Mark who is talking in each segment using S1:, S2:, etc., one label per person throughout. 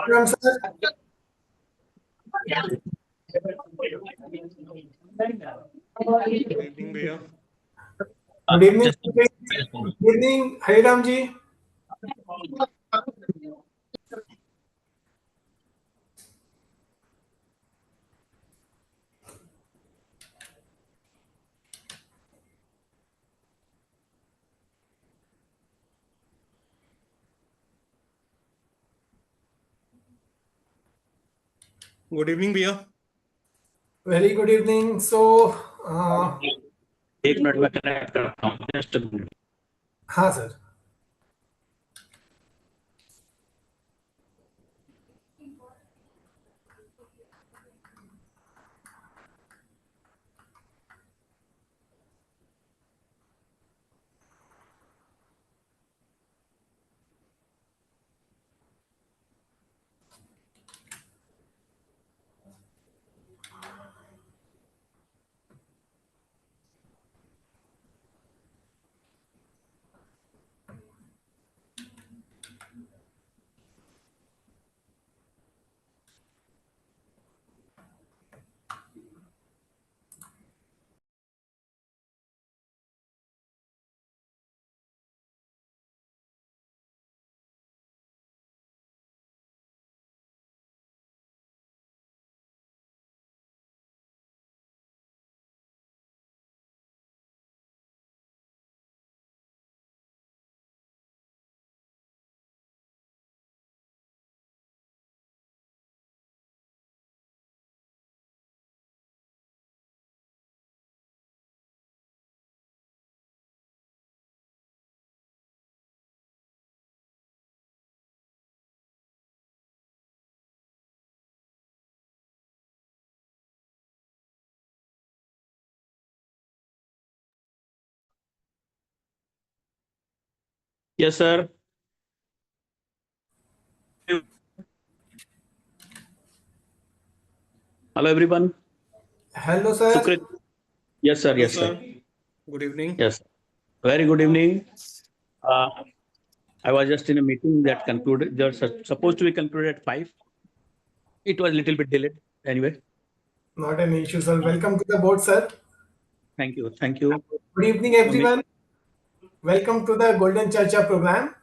S1: Ram sir.
S2: Good evening, भैया.
S1: Good evening. Good evening, Hariram ji.
S2: Good evening, भैया.
S1: Very good evening. So,
S3: एक minute में connect करता हूँ. जस्ट
S1: हाँ sir.
S3: Yes, sir. Hello, everyone.
S1: Hello, sir.
S3: Sukrit. Yes, sir. Yes,
S2: Hello,
S3: sir.
S2: Good evening.
S3: Yes. Very good evening. I was just in a meeting that concluded. They're supposed to be concluded at 5. It was a little bit delayed. Anyway,
S1: Not an issue, sir. Welcome to the board, sir.
S3: thank you. Thank you.
S1: Good evening, everyone. Welcome to the Golden Charcha program.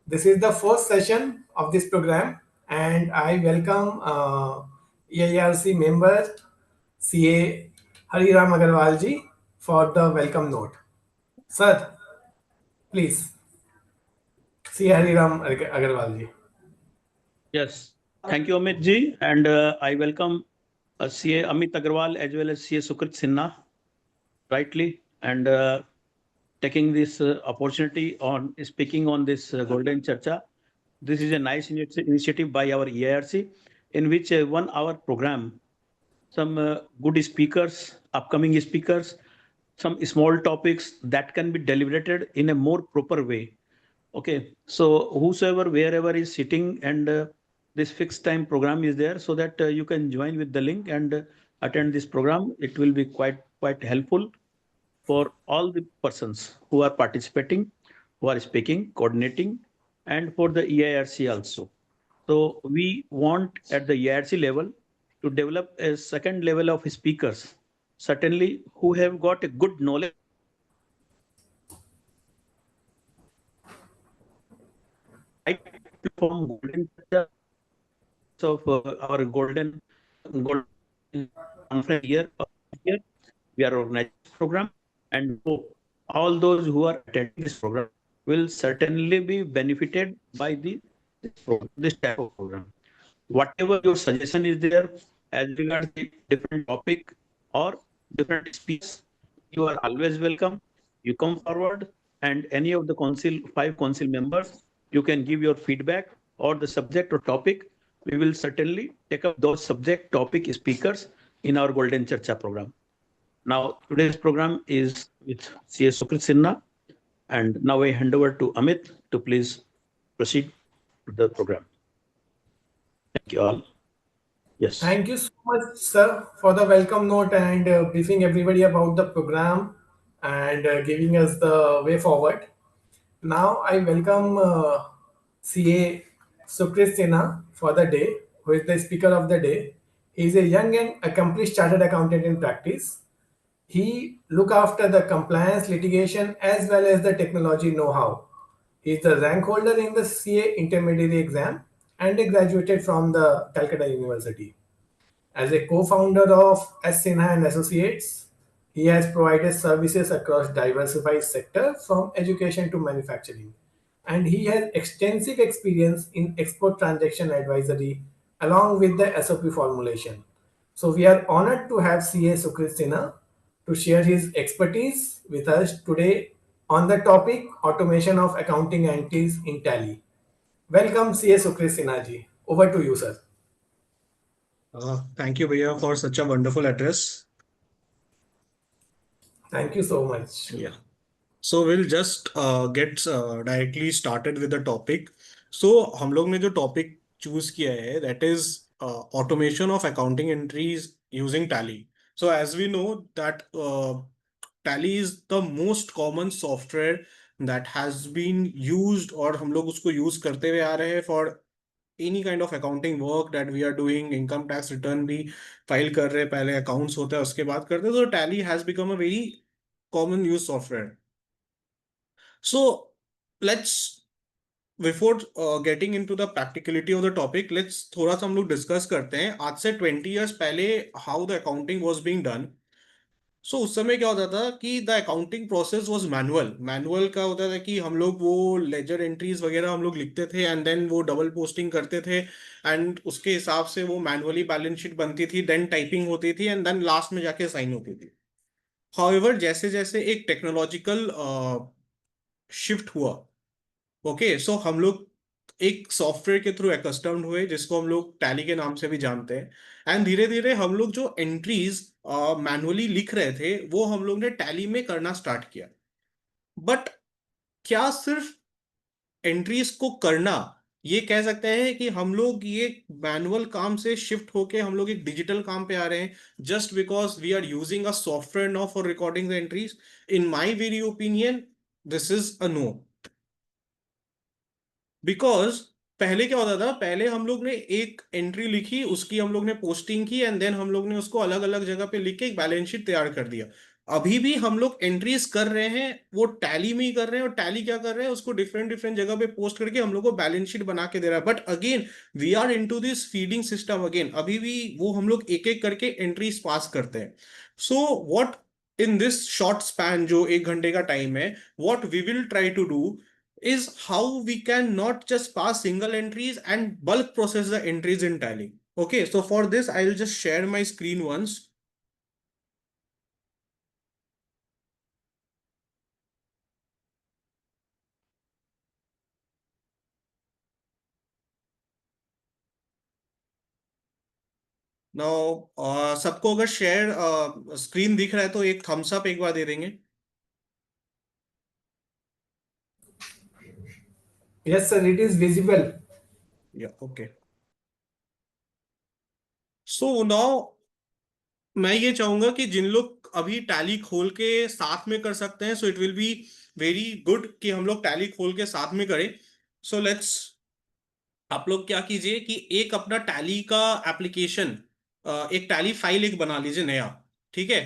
S1: This is the first session of this program, and I welcome EIRC member CA Hariram Agarwal ji for the welcome note. Sir, please. CA Hariram Agarwal ji.
S3: Yes. Thank you, Amit ji. And I welcome CA Amit Agarwal as well as CA Sukrit Sinha rightly. And taking this opportunity on speaking on this Golden Charcha. This is a nice initiative by our EIRC in which 1 hour program, some good speakers, upcoming speakers, some small topics that can be deliberated in a more proper way. Okay, so whosoever, wherever is sitting and this fixed time program is there so that you can join with the link and attend this program. It will be quite helpful for all the persons who are participating, who are speaking, coordinating, and for the EIRC also. So we want at the EIRC level to develop a second level of speakers, certainly who have got a good knowledge from golden of our golden conference here. We are organizing this program, and all those who are attending this program will certainly be benefited by this type of program. Whatever your suggestion is there as regards the different topic or different speech, you are always welcome. You come forward, and any of the council, 5 council members, you can give your feedback or the subject or topic. We will certainly take up those subject topic speakers in our Golden Charcha program. Now, today's program is with CA Sukrit Sinha, and now I hand over to Amit to please proceed to the program. Thank you all. Yes.
S1: Thank you so much, sir, for the welcome note and briefing everybody about the program and giving us the way forward. Now I welcome CA Sukrit Sinha for the day, who is the speaker of the day. He is a young and accomplished chartered accountant in practice. He look after the compliance, litigation, as well as the technology know-how. He is the rank holder in the CA intermediary exam and he graduated from the Calcutta University. As a co-founder of S. Sinha and Associates, he has provided services across diversified sectors from education to manufacturing. And he has extensive experience in export transaction advisory along with the SOP formulation. So we are honored to have CA Sukrit Sinha to share his expertise with us today on the topic automation of accounting entries in Tally. Welcome CA Sukrit Sinha ji. Over to you, sir.
S2: Thank you, Bhaiya, for such a wonderful address.
S1: Thank you so much.
S2: Yeah. So we'll just get directly started with the topic. So हम लोग ने जो topic choose किया है, that is automation of accounting entries using Tally. So as we know that Tally is the most common software that has been used और हम लोग उसको use करते हुए आ रहे हैं for any kind of accounting work that we are doing. Income tax return भी file कर रहे हैं, पहले accounts होता है उसके बाद करते हैं. So Tally has become a very common use software. So let's before getting into the practicality of the topic, let's थोड़ा सा हम लोग डिस्कस करते हैं आज से 20 years पहले how the accounting was being done. So उस समय क्या होता था कि the accounting process was manual का होता था कि हम लोग वो ledger entries वगैरह हम लोग लिखते थे and then वो double posting करते थे and उसके हिसाब से वो manually balance sheet बनती थी, then typing होती थी and then last में जाके sign होती थी. However जैसे जैसे एक टेक्नोलॉजिकल शिफ्ट हुआ, ओके, सो हम लोग एक सॉफ्टवेयर के थ्रू एकस्टम्ड हुए जिसको हम लोग टैली के नाम से भी जानते हैं एंड धीरे धीरे हम लोग जो एंट्रीज मैनुअली लिख रहे थे वो हम लोग ने टैली में करना स्टार्ट किया. बट क्या सिर्फ एंट्रीज को करना, ये कह सकते हैं कि हम लोग ये मैनुअल काम से शिफ्ट होके हम लोग एक डिजिटल काम पे आ रहे हैं just because we are using a software now for recording the entries? In my very opinion this is a no. Because पहले क्या होता था, पहले हम लोग ने एक एंट्री लिखी, उसकी हम लोग ने पोस्टिंग की एंड देन हम लोग ने उसको अलग अलग जगह पे लिख के एक बैलेंस शीट तैयार कर दिया. अभी भी हम लोग एंट्रीज कर रहे हैं वो टैली में ही कर रहे हैं और टैली क्या कर रहे हैं उसको डिफरेंट डिफरेंट जगह पे पोस्ट करके हम लोग को बैलेंस शीट बना के दे रहा है. But again we are into this feeding system again, अभी भी वो हम लोग एक एक करके एंट्रीज पास करते हैं. So what in this short span जो 1 घंटे का टाइम है, what we will try to do is how we can not just pass single entries and bulk process the entries in Tally. Okay, so for this, I'll just share my screen once. Now, सबको अगर share screen दिख रहा है तो एक Thums up एक बार दे देंगे.
S1: Yes, sir, it is visible.
S2: Yeah, okay. So now मैं ये चाहूंगा कि जिन लोग अभी टैली खोल के साथ में कर सकते हैं, so it will be very good कि हम लोग टैली खोल के साथ में करें. सो लेट्स, आप लोग क्या कीजिए कि एक अपना टैली का एप्लीकेशन, एक टैली फाइल एक बना लीजिए नया, ठीक है,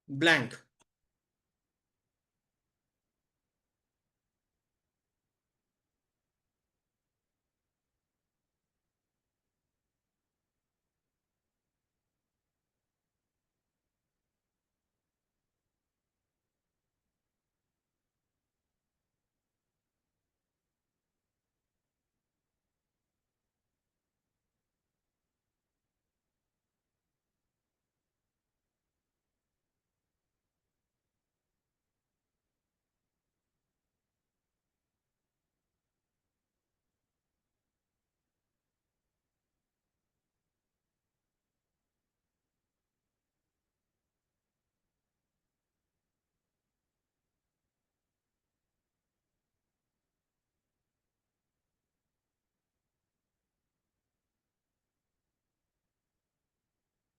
S2: ब्लैंक.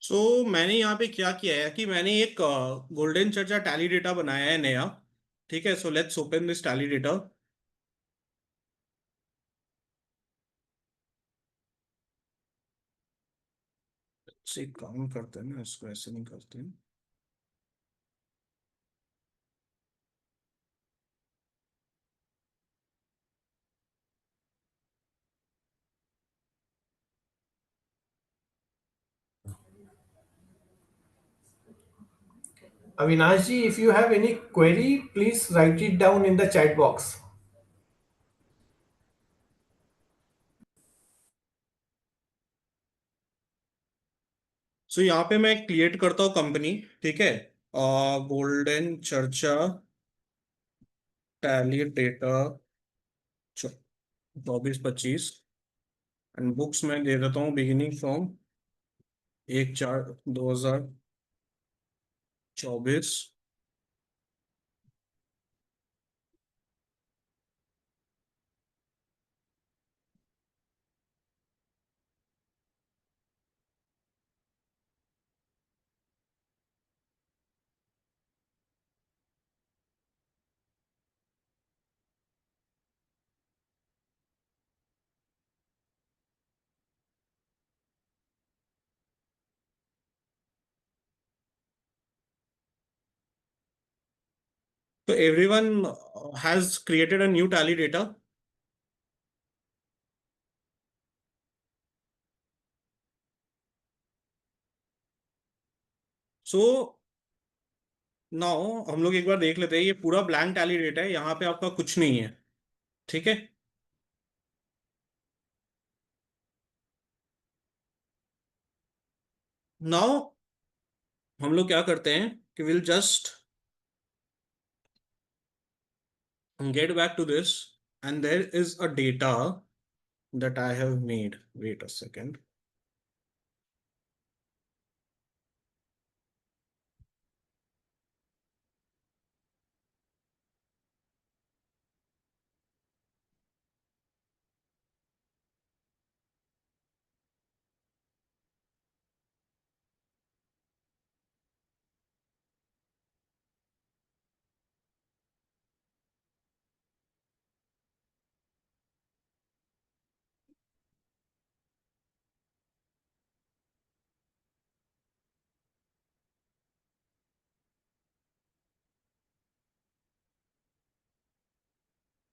S2: सो मैंने यहाँ पे क्या किया है कि मैंने एक गोल्डन चर्चा टैली डेटा बनाया है नया, ठीक है. So let's open this tally data. से काम करते हैं ना, इसको ऐसे नहीं करते हैं।
S1: Avinash ji, if you have any query, please write it down in the chat box.
S2: सो यहाँ पे मैं क्रिएट करता हूँ कंपनी, ठीक है, गोल्डन चर्चा टैली डेटा 24-25, एंड बुक्स में दे देता हूँ beginning from 1/4/2024। So everyone has created a new tally data. So now हम लोग एक बार देख लेते हैं, ये पूरा ब्लैंक टैली डेटा है, यहाँ पे आपका कुछ नहीं है, ठीक है। नाउ हम लोग क्या करते हैं कि will just get back to this, and there is a data that I have made. Wait a second.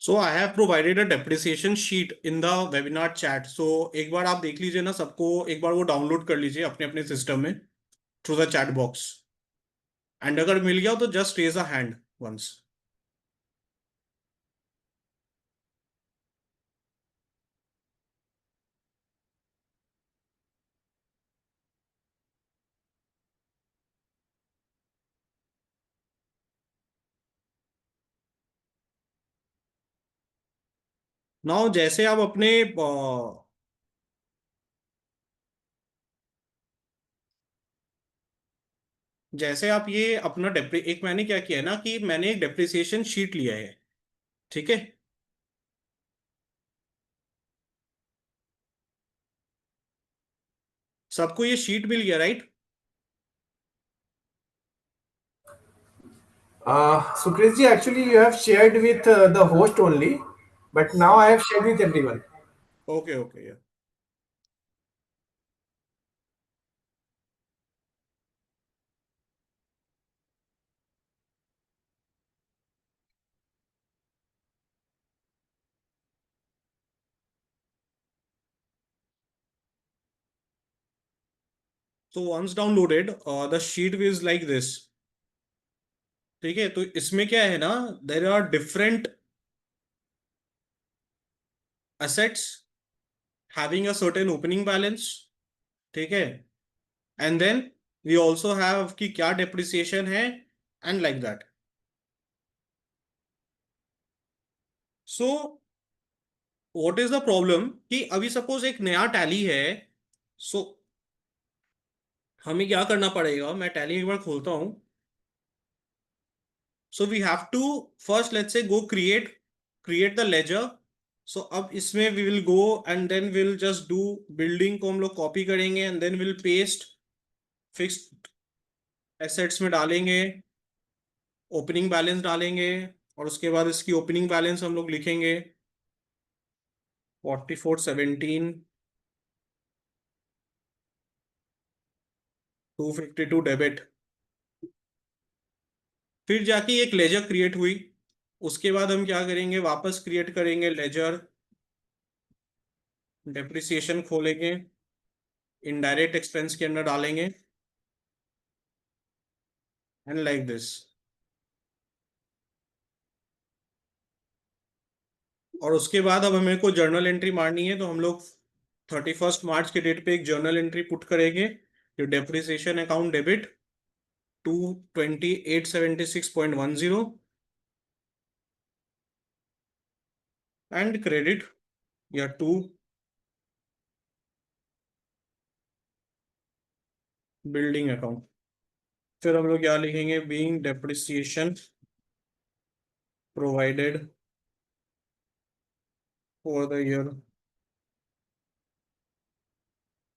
S2: So I have provided a depreciation sheet in the webinar chat. So एक बार आप देख लीजिए ना, सबको एक बार वो डाउनलोड कर लीजिए अपने अपने सिस्टम में through the chat box, and अगर मिल गया तो just raise a hand once. Now जैसे आप अपने जैसे आप ये अपना एक मैंने क्या किया है ना कि मैंने एक डेप्रिसिएशन शीट लिया है, ठीक है। सबको ये शीट मिल गया, right?
S1: Sukrit ji, actually you have shared with the host only, but now I have shared with everyone.
S2: Okay okay, या so once downloaded, the sheet is like this, ठीक है। तो इसमें क्या है ना, there are different assets having a certain opening balance, ठीक है, and then we also have कि क्या डेप्रिसिएशन है, and like that. So what is the problem कि अभी सपोज एक नया टैली है, सो हमें क्या करना पड़ेगा, मैं टैली एक बार खोलता हूं। So we have to first let's say go create the ledger. So अब इसमें we will go and then will just do building को हम लोग कॉपी करेंगे, and then will paste fixed assets में डालेंगे, ओपनिंग बैलेंस डालेंगे, और उसके बाद इसकी ओपनिंग बैलेंस हम लोग लिखेंगे 4417, 252 डेबिट। फिर जाके एक लेजर क्रिएट हुई। उसके बाद हम क्या करेंगे, वापस क्रिएट करेंगे लेजर, डेप्रिसिएशन खोलेंगे, इनडायरेक्ट एक्सपेंस के अंदर डालेंगे एंड लाइक दिस। और उसके बाद अब हमें को जर्नल एंट्री मारनी है, तो हम लोग 31 मार्च के डेट पे एक जर्नल एंट्री पुट करेंगे, जो depreciation account debit 22876.10 and credit या 2 बिल्डिंग अकाउंट। फिर हम लोग क्या लिखेंगे, being depreciation provided for the year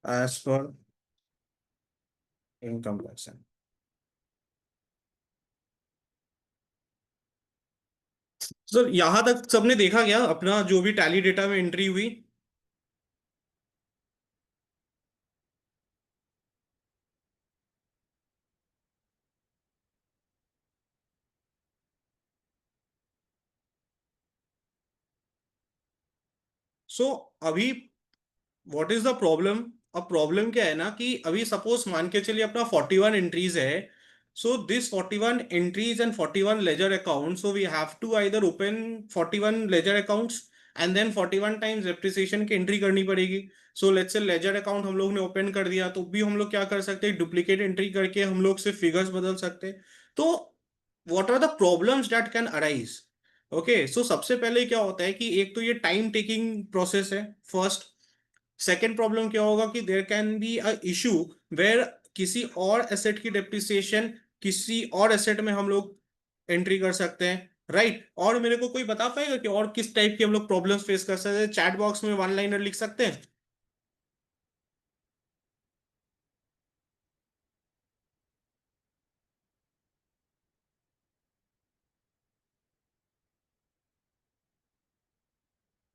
S2: as per income tax. Sir यहां तक सबने देखा क्या, अपना जो भी टैली डेटा में एंट्री हुई? सो अभी व्हाट इज द प्रॉब्लम? अब प्रॉब्लम क्या है ना, कि अभी सपोज मान के चलिए अपना 41 एंट्रीज है। So this 41 entries and 41 ledger account, so we have to either open 41 ledger accounts and then 41 times depreciation की एंट्री करनी पड़ेगी। So let's say ledger account हम लोग ने ओपन कर दिया, तो भी हम लोग क्या कर सकते हैं, डुप्लीकेट एंट्री करके हम लोग सिर्फ फिगर्स बदल सकते हैं। तो what are the problems that can arise? Okay, so सबसे पहले क्या होता है कि एक तो ये टाइम टेकिंग प्रोसेस है, फर्स्ट। सेकेंड प्रॉब्लम क्या होगा कि there can be a issue where किसी और एसेट की डेप्रिसिएशन किसी और एसेट में हम लोग एंट्री कर सकते हैं, राइट? और मेरे को कोई बता पाएगा कि और किस टाइप की हम लोग प्रॉब्लम्स फेस कर सकते हैं? चैट बॉक्स में वन लाइनर लिख सकते हैं।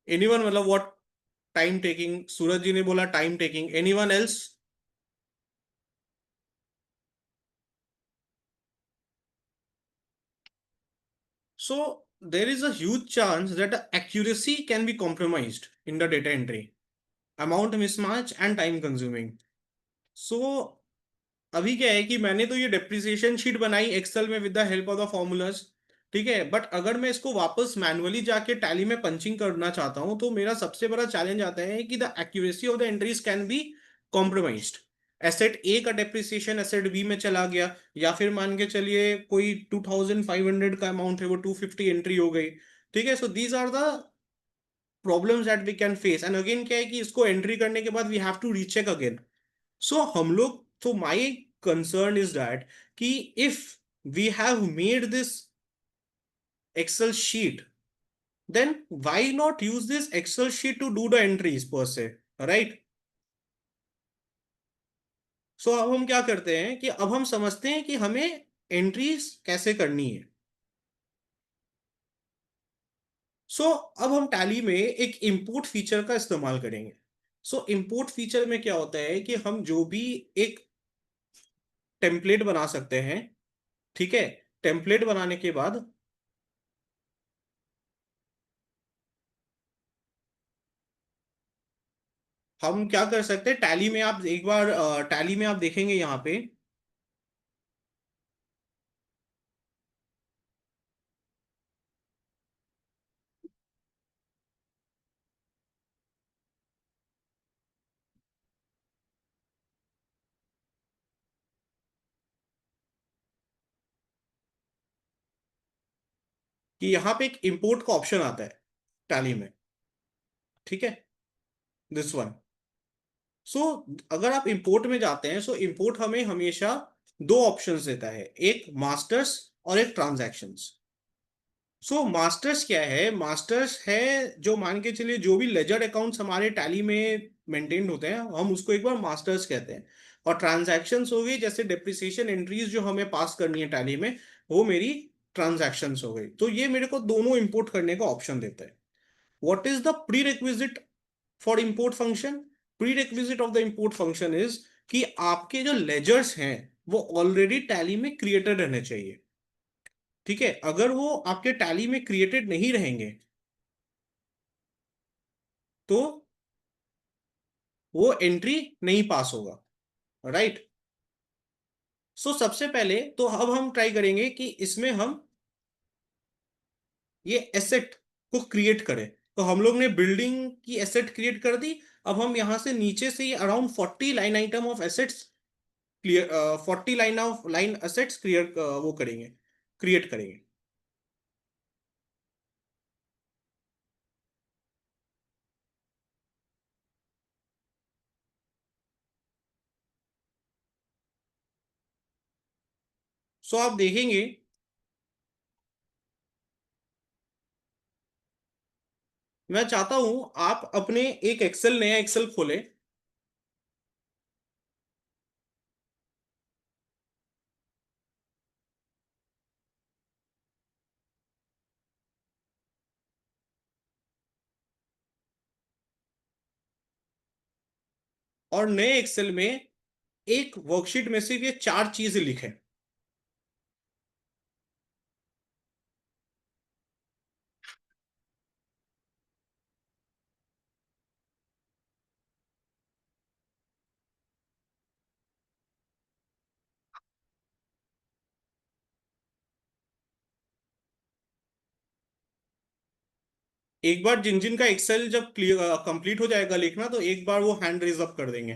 S2: एनीवन, मतलब व्हाट टाइम टेकिंग? सूरज जी ने बोला time taking, anyone else? So there is a huge chance that the accuracy can be compromised in the data entry, amount mismatch and time consuming. So अभी क्या है कि मैंने तो ये डेप्रिसिएशन शीट बनाई एक्सेल में with the help of the formulas, ठीक है। बट अगर मैं इसको वापस मैनुअली जाके टैली में पंचिंग करना चाहता हूं, तो मेरा सबसे बड़ा चैलेंज आता है कि the accuracy of the entries can be compromised. Asset A का डेप्रिसिएशन एसेट बी में चला गया, या फिर मान के चलिए कोई 2500 का अमाउंट है, वो 250 एंट्री हो गई, ठीक है। So these are the problems that we can face. And again क्या है कि इसको एंट्री करने के बाद we have to recheck again. So हम लोग, तो माई कंसर्न इज दैट कि if we have made this Excel sheet, then why not use this excel sheet to do the entries per se, right? सो अब हम क्या करते हैं कि अब हम समझते हैं कि हमें एंट्रीज कैसे करनी है। अब हम टैली में एक इंपोर्ट फीचर का इस्तेमाल करेंगे। इंपोर्ट फीचर में क्या होता है कि हम जो भी एक टेम्पलेट बना सकते हैं, ठीक है। टेम्पलेट बनाने के बाद हम क्या कर सकते हैं, टैली में आप एक बार टैली में आप देखेंगे यहाँ पे कि यहाँ पे एक इंपोर्ट का ऑप्शन आता है टैली में, ठीक है, दिस वन। सो अगर आप इंपोर्ट में जाते हैं, इंपोर्ट हमें हमेशा दो ऑप्शंस देता है, एक मास्टर्स और एक ट्रांजैक्शंस। मास्टर्स क्या है? मास्टर्स है जो मान के चलिए जो भी लेजर अकाउंट्स हमारे टैली में मेंटेन होते हैं, हम उसको एक बार मास्टर्स कहते हैं। और ट्रांजैक्शंस हो गई, जैसे डेप्रिसिएशन एंट्रीज जो हमें पास करनी है टैली में, वो मेरी ट्रांजैक्शंस हो गई। तो ये मेरे को दोनों इंपोर्ट करने का ऑप्शन देता है। What is the prerequisite for import function? Prerequisite of the import function is कि आपके जो लेजर्स हैं वो ऑलरेडी टैली में क्रिएटेड रहने चाहिए। ठीक है, अगर वो आपके टैली में क्रिएटेड नहीं रहेंगे तो वो एंट्री नहीं पास होगा, राइट। सो सबसे पहले तो अब हम ट्राई करेंगे कि इसमें हम ये एसेट को क्रिएट करें। तो हम लोग ने बिल्डिंग की एसेट क्रिएट कर दी। अब हम यहां से नीचे से ये around 40 line item of assets clear, 40 line assets clear वो करेंगे, क्रिएट करेंगे। सो आप देखेंगे मैं चाहता हूं आप अपने एक एक्सेल, नया एक्सेल खोलें। और नए एक्सेल में एक वर्कशीट में सिर्फ ये 4 चीजें लिखें। एक बार जिन जिन का एक्सेल जब कंप्लीट हो जाएगा लिखना, तो एक बार वो हैंड रेज अप कर देंगे।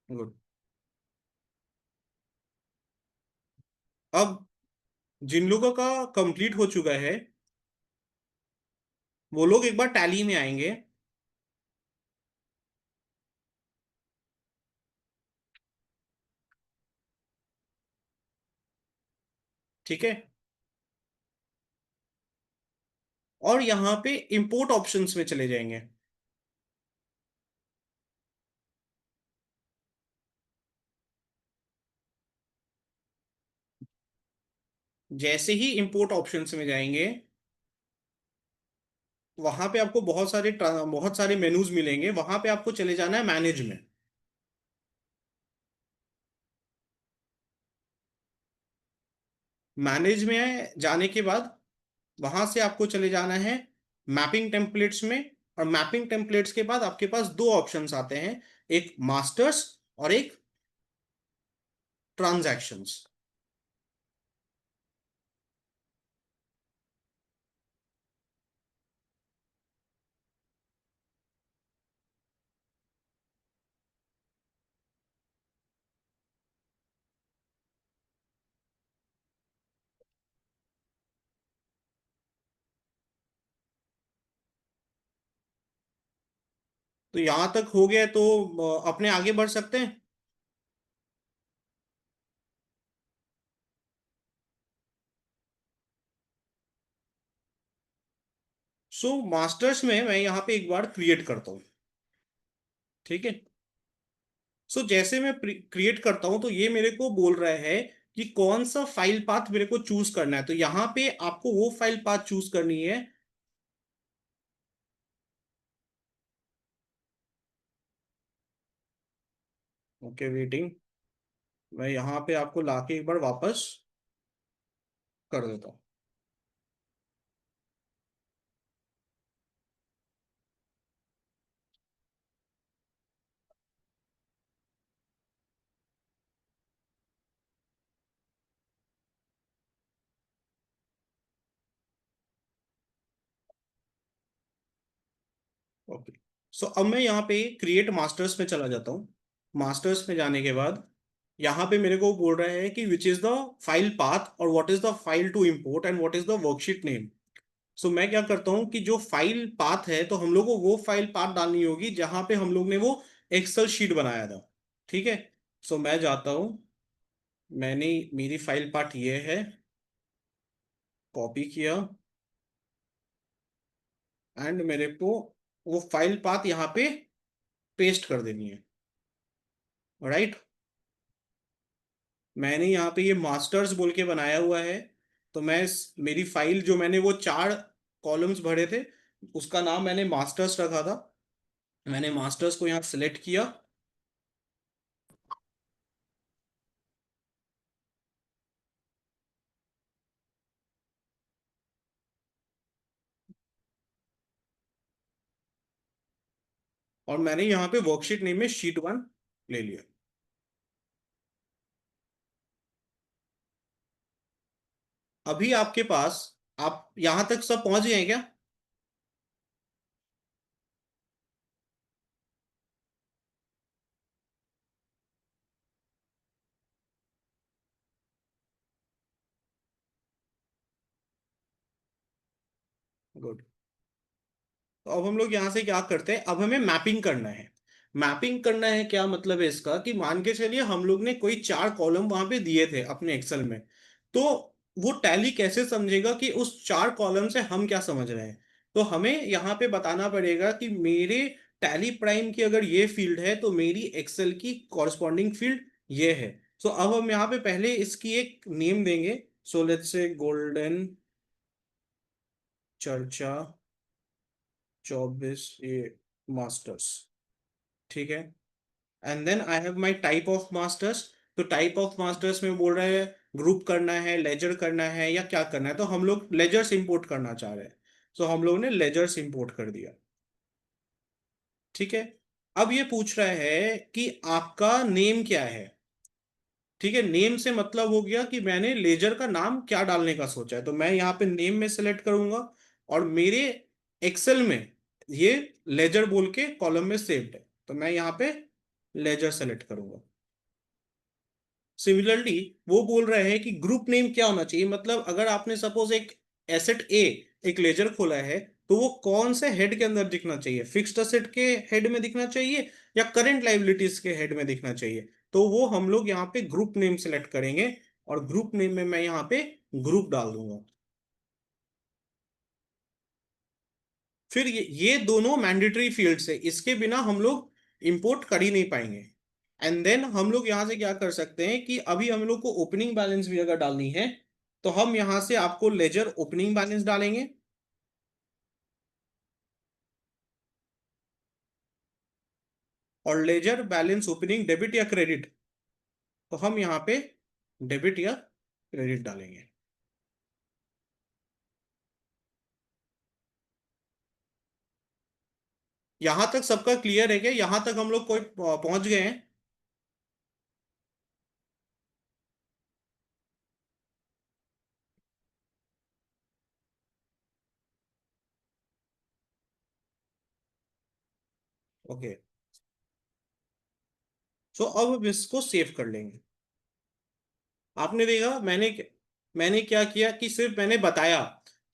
S2: गुड। अब जिन लोगों का कंप्लीट हो चुका है वो लोग एक बार टैली में आएंगे। ठीक है, और यहाँ पे इंपोर्ट ऑप्शंस में चले जाएंगे। जैसे ही इंपोर्ट ऑप्शंस में जाएंगे वहां पे आपको बहुत सारे मेनूज मिलेंगे। वहां पे आपको चले जाना है मैनेज में। मैनेज में जाने के बाद वहां से आपको चले जाना है मैपिंग टेम्पलेट्स में। और मैपिंग टेम्पलेट्स के बाद आपके पास दो ऑप्शंस आते हैं, एक मास्टर्स और एक ट्रांजैक्शंस। तो यहां तक हो गया तो अपने आगे बढ़ सकते हैं। सो मास्टर्स में मैं यहाँ पे एक बार क्रिएट करता हूँ। ठीक है, सो जैसे मैं क्रिएट करता हूँ तो ये मेरे को बोल रहा है कि कौन सा फाइल पाथ मेरे को चूज करना है। तो यहाँ पे आपको वो फाइल पाथ चूज करनी है। Okay, waiting. मैं यहाँ पे आपको लाके एक बार वापस कर देता हूँ। ओके, सो अब मैं यहाँ पे क्रिएट मास्टर्स में चला जाता हूँ। मास्टर्स में जाने के बाद यहाँ पे मेरे को बोल रहा है कि which is the file path और what is the file to import and what is the worksheet name. So मैं क्या करता हूँ कि जो फाइल पाथ है तो हम लोग को वो फाइल पाथ डालनी होगी जहां पे हम लोग ने वो एक्सेल शीट बनाया था। ठीक है, सो मैं जाता हूँ, मैंने मेरी फाइल पाथ ये है, कॉपी किया एंड मेरे को वो फाइल पाथ यहाँ पे पेस्ट कर देनी है, राइट। मैंने यहाँ पे ये मास्टर्स बोल के बनाया हुआ है। तो मैं मेरी फाइल जो मैंने वो 4 कॉलम्स भरे थे, उसका नाम मैंने मास्टर्स रखा था। मैंने मास्टर्स को यहाँ सिलेक्ट किया। और मैंने यहाँ पे वर्कशीट नेम में शीट 1 ले लिया। अभी आपके पास, आप यहां तक सब पहुंच गए हैं क्या? गुड। तो अब हम लोग यहाँ से क्या करते हैं, अब हमें मैपिंग करना है। मैपिंग करना है, क्या मतलब है इसका, कि मान के चलिए हम लोग ने कोई 4 कॉलम वहां पे दिए थे अपने एक्सेल में। तो वो टैली कैसे समझेगा कि उस 4 कॉलम से हम क्या समझ रहे हैं? तो हमें यहाँ पे बताना पड़ेगा कि मेरे टैली प्राइम की अगर ये फील्ड है तो मेरी एक्सेल की कॉरस्पॉन्डिंग फील्ड ये है। सो अब हम यहाँ पे पहले इसकी एक नेम देंगे। सो लेट्स से गोल्डन चर्चा 24 ये मास्टर्स। ठीक है। And then I have my type of masters. तो टाइप ऑफ मास्टर्स में बोल रहे हैं ग्रुप करना है, लेजर करना है, या क्या करना है। तो हम लोग लेजर्स इंपोर्ट करना चाह रहे हैं। तो हम लोग ने लेजर्स इंपोर्ट कर दिया। ठीक है। अब ये पूछ रहा है कि आपका नेम क्या है। ठीक है, नेम से मतलब हो गया कि मैंने लेजर का नाम क्या डालने का सोचा है। तो मैं यहाँ पे नेम में सेलेक्ट करूंगा, और मेरे एक्सेल में ये लेजर बोल के कॉलम में सेव्ड है, तो मैं यहाँ पे लेजर सेलेक्ट करूंगा। सिमिलरली वो बोल रहे हैं कि ग्रुप नेम क्या होना चाहिए। मतलब अगर आपने सपोज एक एसेट ए, एक लेजर खोला है, तो वो कौन से हेड के अंदर दिखना चाहिए, फिक्स्ड एसेट के हेड में दिखना चाहिए या करंट लाइबिलिटीज के हेड में दिखना चाहिए। तो वो हम लोग यहाँ पे ग्रुप नेम सेलेक्ट करेंगे, और ग्रुप नेम में मैं यहाँ पे ग्रुप डाल दूंगा। फिर ये दोनों मैंडेटरी फील्ड्स है, इसके बिना हम लोग इंपोर्ट कर ही नहीं पाएंगे। एंड देन हम लोग यहाँ से क्या कर सकते हैं कि अभी हम लोग को ओपनिंग बैलेंस भी अगर डालनी है, तो हम यहाँ से आपको लेजर ओपनिंग बैलेंस डालेंगे। और लेजर बैलेंस ओपनिंग डेबिट या क्रेडिट, तो हम यहाँ पे डेबिट या क्रेडिट डालेंगे। यहां तक सबका क्लियर है क्या? यहां तक हम लोग कोई पहुंच गए हैं? ओके। सो अब हम इसको सेव कर लेंगे। आपने देखा मैंने क्या किया कि सिर्फ मैंने बताया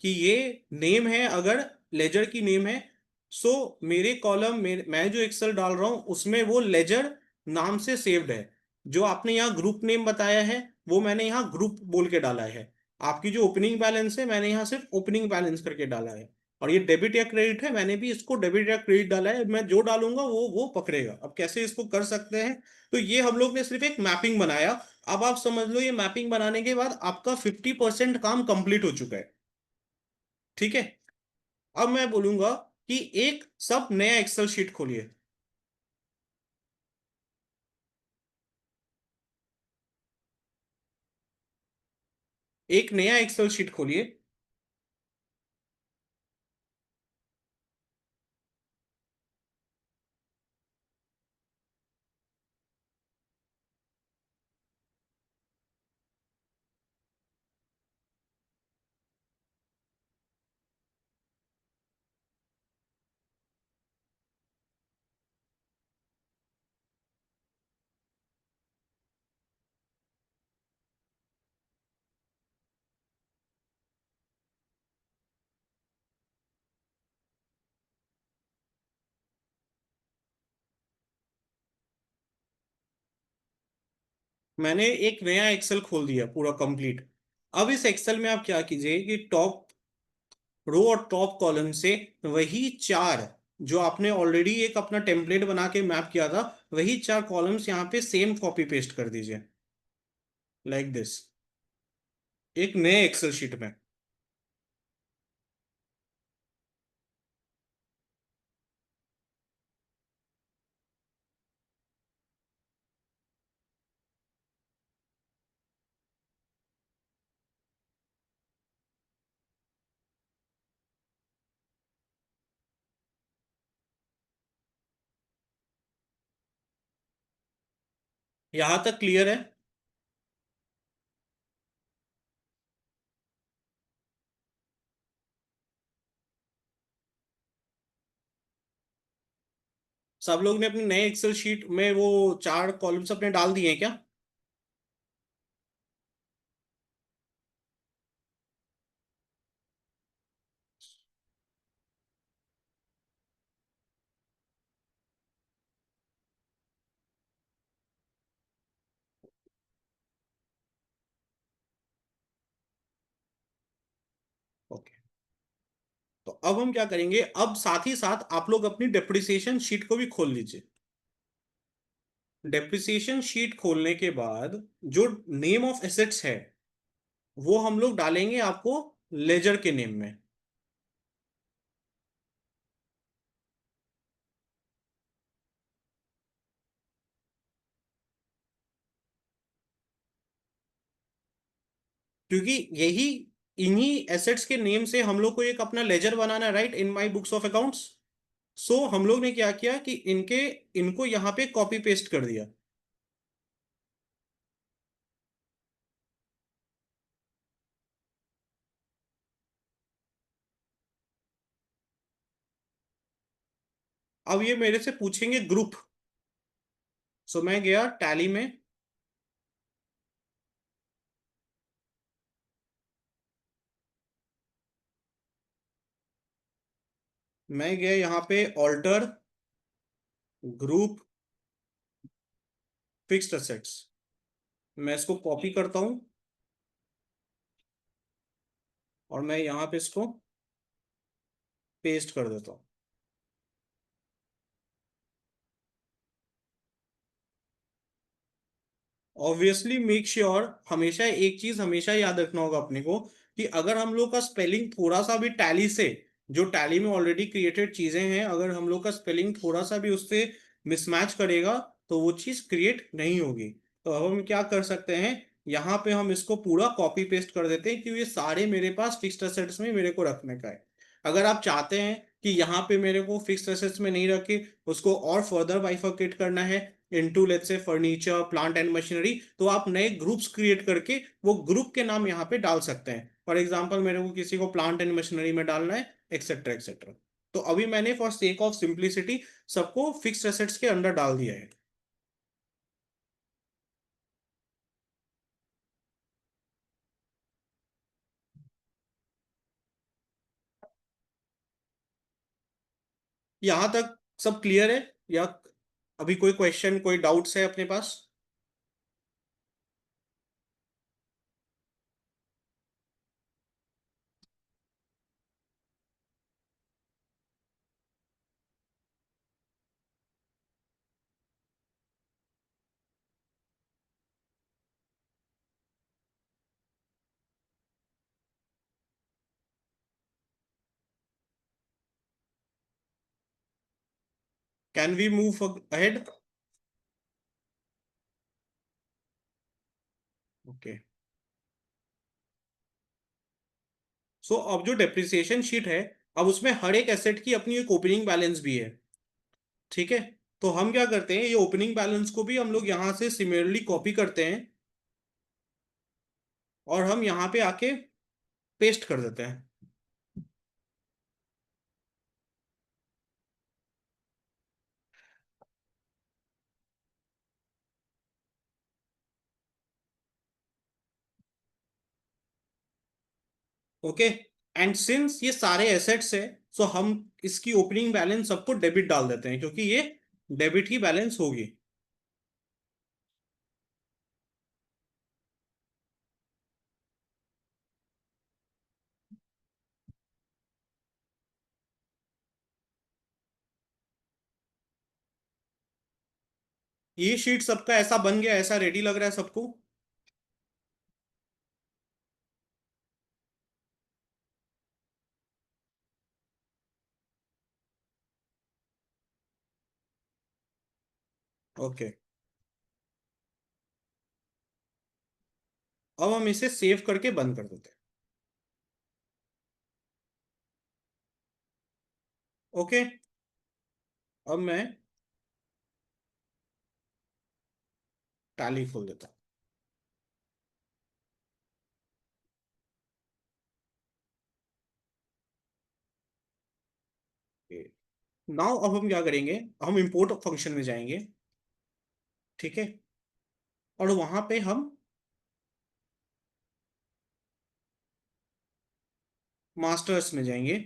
S2: कि ये नेम है, अगर लेजर की नेम है। सो मेरे कॉलम में मैं जो एक्सेल डाल रहा हूं उसमें वो लेजर नाम से सेव्ड है। जो आपने यहाँ ग्रुप नेम बताया है वो मैंने यहाँ ग्रुप बोल के डाला है। आपकी जो ओपनिंग बैलेंस है मैंने यहाँ सिर्फ ओपनिंग बैलेंस करके डाला है। और ये डेबिट या क्रेडिट है, मैंने भी इसको डेबिट या क्रेडिट डाला है। मैं जो डालूंगा वो पकड़ेगा। अब कैसे इसको कर सकते हैं? तो ये हम लोग ने सिर्फ एक मैपिंग बनाया। अब आप समझ लो, ये मैपिंग बनाने के बाद आपका 50% काम कंप्लीट हो चुका है। ठीक है। अब मैं बोलूंगा कि एक सब नया एक्सेल शीट खोलिए। एक नया एक्सेल शीट खोलिए। मैंने एक नया एक्सेल खोल दिया पूरा कंप्लीट। अब इस एक्सेल में आप क्या कीजिए कि टॉप रो और टॉप कॉलम से वही 4 जो आपने ऑलरेडी एक अपना टेम्पलेट बना के मैप किया था, वही 4 कॉलम्स यहाँ पे सेम कॉपी पेस्ट कर दीजिए। लाइक दिस, एक नए एक्सेल शीट में। यहां तक क्लियर है? सब लोग ने अपनी नए एक्सेल शीट में वो 4 कॉलम्स अपने डाल दिए हैं क्या? ओके, तो अब हम क्या करेंगे, अब साथ ही साथ आप लोग अपनी डेप्रिसिएशन शीट को भी खोल लीजिए। डेप्रिसिएशन शीट खोलने के बाद जो नेम ऑफ एसेट्स है वो हम लोग डालेंगे आपको लेजर के नेम में। क्योंकि यही, इन्हीं एसेट्स के नेम से हम लोग को एक अपना लेजर बनाना है, right, in my books of accounts. So हम लोग ने क्या किया कि इनको यहाँ पे कॉपी पेस्ट कर दिया। अब ये मेरे से पूछेंगे ग्रुप। सो मैं गया टैली में, मैं गया यहाँ पे ऑल्टर ग्रुप फिक्स्ड असेट्स। मैं इसको कॉपी करता हूं और मैं यहाँ पे इसको पेस्ट कर देता हूँ। ऑब्वियसली मेक श्योर, हमेशा एक चीज हमेशा याद रखना होगा अपने को, कि अगर हम लोग का स्पेलिंग थोड़ा सा भी टैली से, जो टैली में ऑलरेडी क्रिएटेड चीजें हैं, अगर हम लोग का स्पेलिंग थोड़ा सा भी उससे मिसमैच करेगा तो वो चीज क्रिएट नहीं होगी। तो अब हम क्या कर सकते हैं, यहाँ पे हम इसको पूरा कॉपी पेस्ट कर देते हैं, क्योंकि ये सारे मेरे पास फिक्स्ड एसेट्स में मेरे को रखने का है। अगर आप चाहते हैं कि यहाँ पे मेरे को फिक्स्ड एसेट्स में नहीं रखे, उसको और फर्दर बाइफरकेट करना है into let's say furniture, plant and machinery, तो आप नए ग्रुप्स क्रिएट करके वो ग्रुप के नाम यहाँ पे डाल सकते हैं। फॉर एग्जांपल मेरे को किसी को प्लांट एंड मशीनरी में डालना है, एक्सेट्रा एक्सेट्रा। तो अभी मैंने फॉर सेक ऑफ सिंप्लिसिटी सबको फिक्स्ड एसेट्स के अंडर डाल दिया है। यहां तक सब क्लियर है या अभी कोई क्वेश्चन, कोई डाउट्स है अपने पास? Can we move ahead? Okay, so अब जो डेप्रिसिएशन शीट है, अब उसमें हर एक एसेट की अपनी एक ओपनिंग बैलेंस भी है। ठीक है, तो हम क्या करते हैं, ये ओपनिंग बैलेंस को भी हम लोग यहां से सिमिलरली कॉपी करते हैं और हम यहाँ पे आके पेस्ट कर देते हैं। ओके, एंड सिंस ये सारे एसेट्स है, सो हम इसकी ओपनिंग बैलेंस सबको डेबिट डाल देते हैं, क्योंकि ये डेबिट की बैलेंस होगी। ये शीट सबका ऐसा बन गया, ऐसा रेडी लग रहा है सबको? ओके, अब हम इसे सेव करके बंद कर देते हैं। ओके, अब मैं टैली खोल देता हूँ। नाउ अब हम क्या करेंगे, हम इंपोर्ट फंक्शन में जाएंगे, ठीक है, और वहां पे हम मास्टर्स में जाएंगे।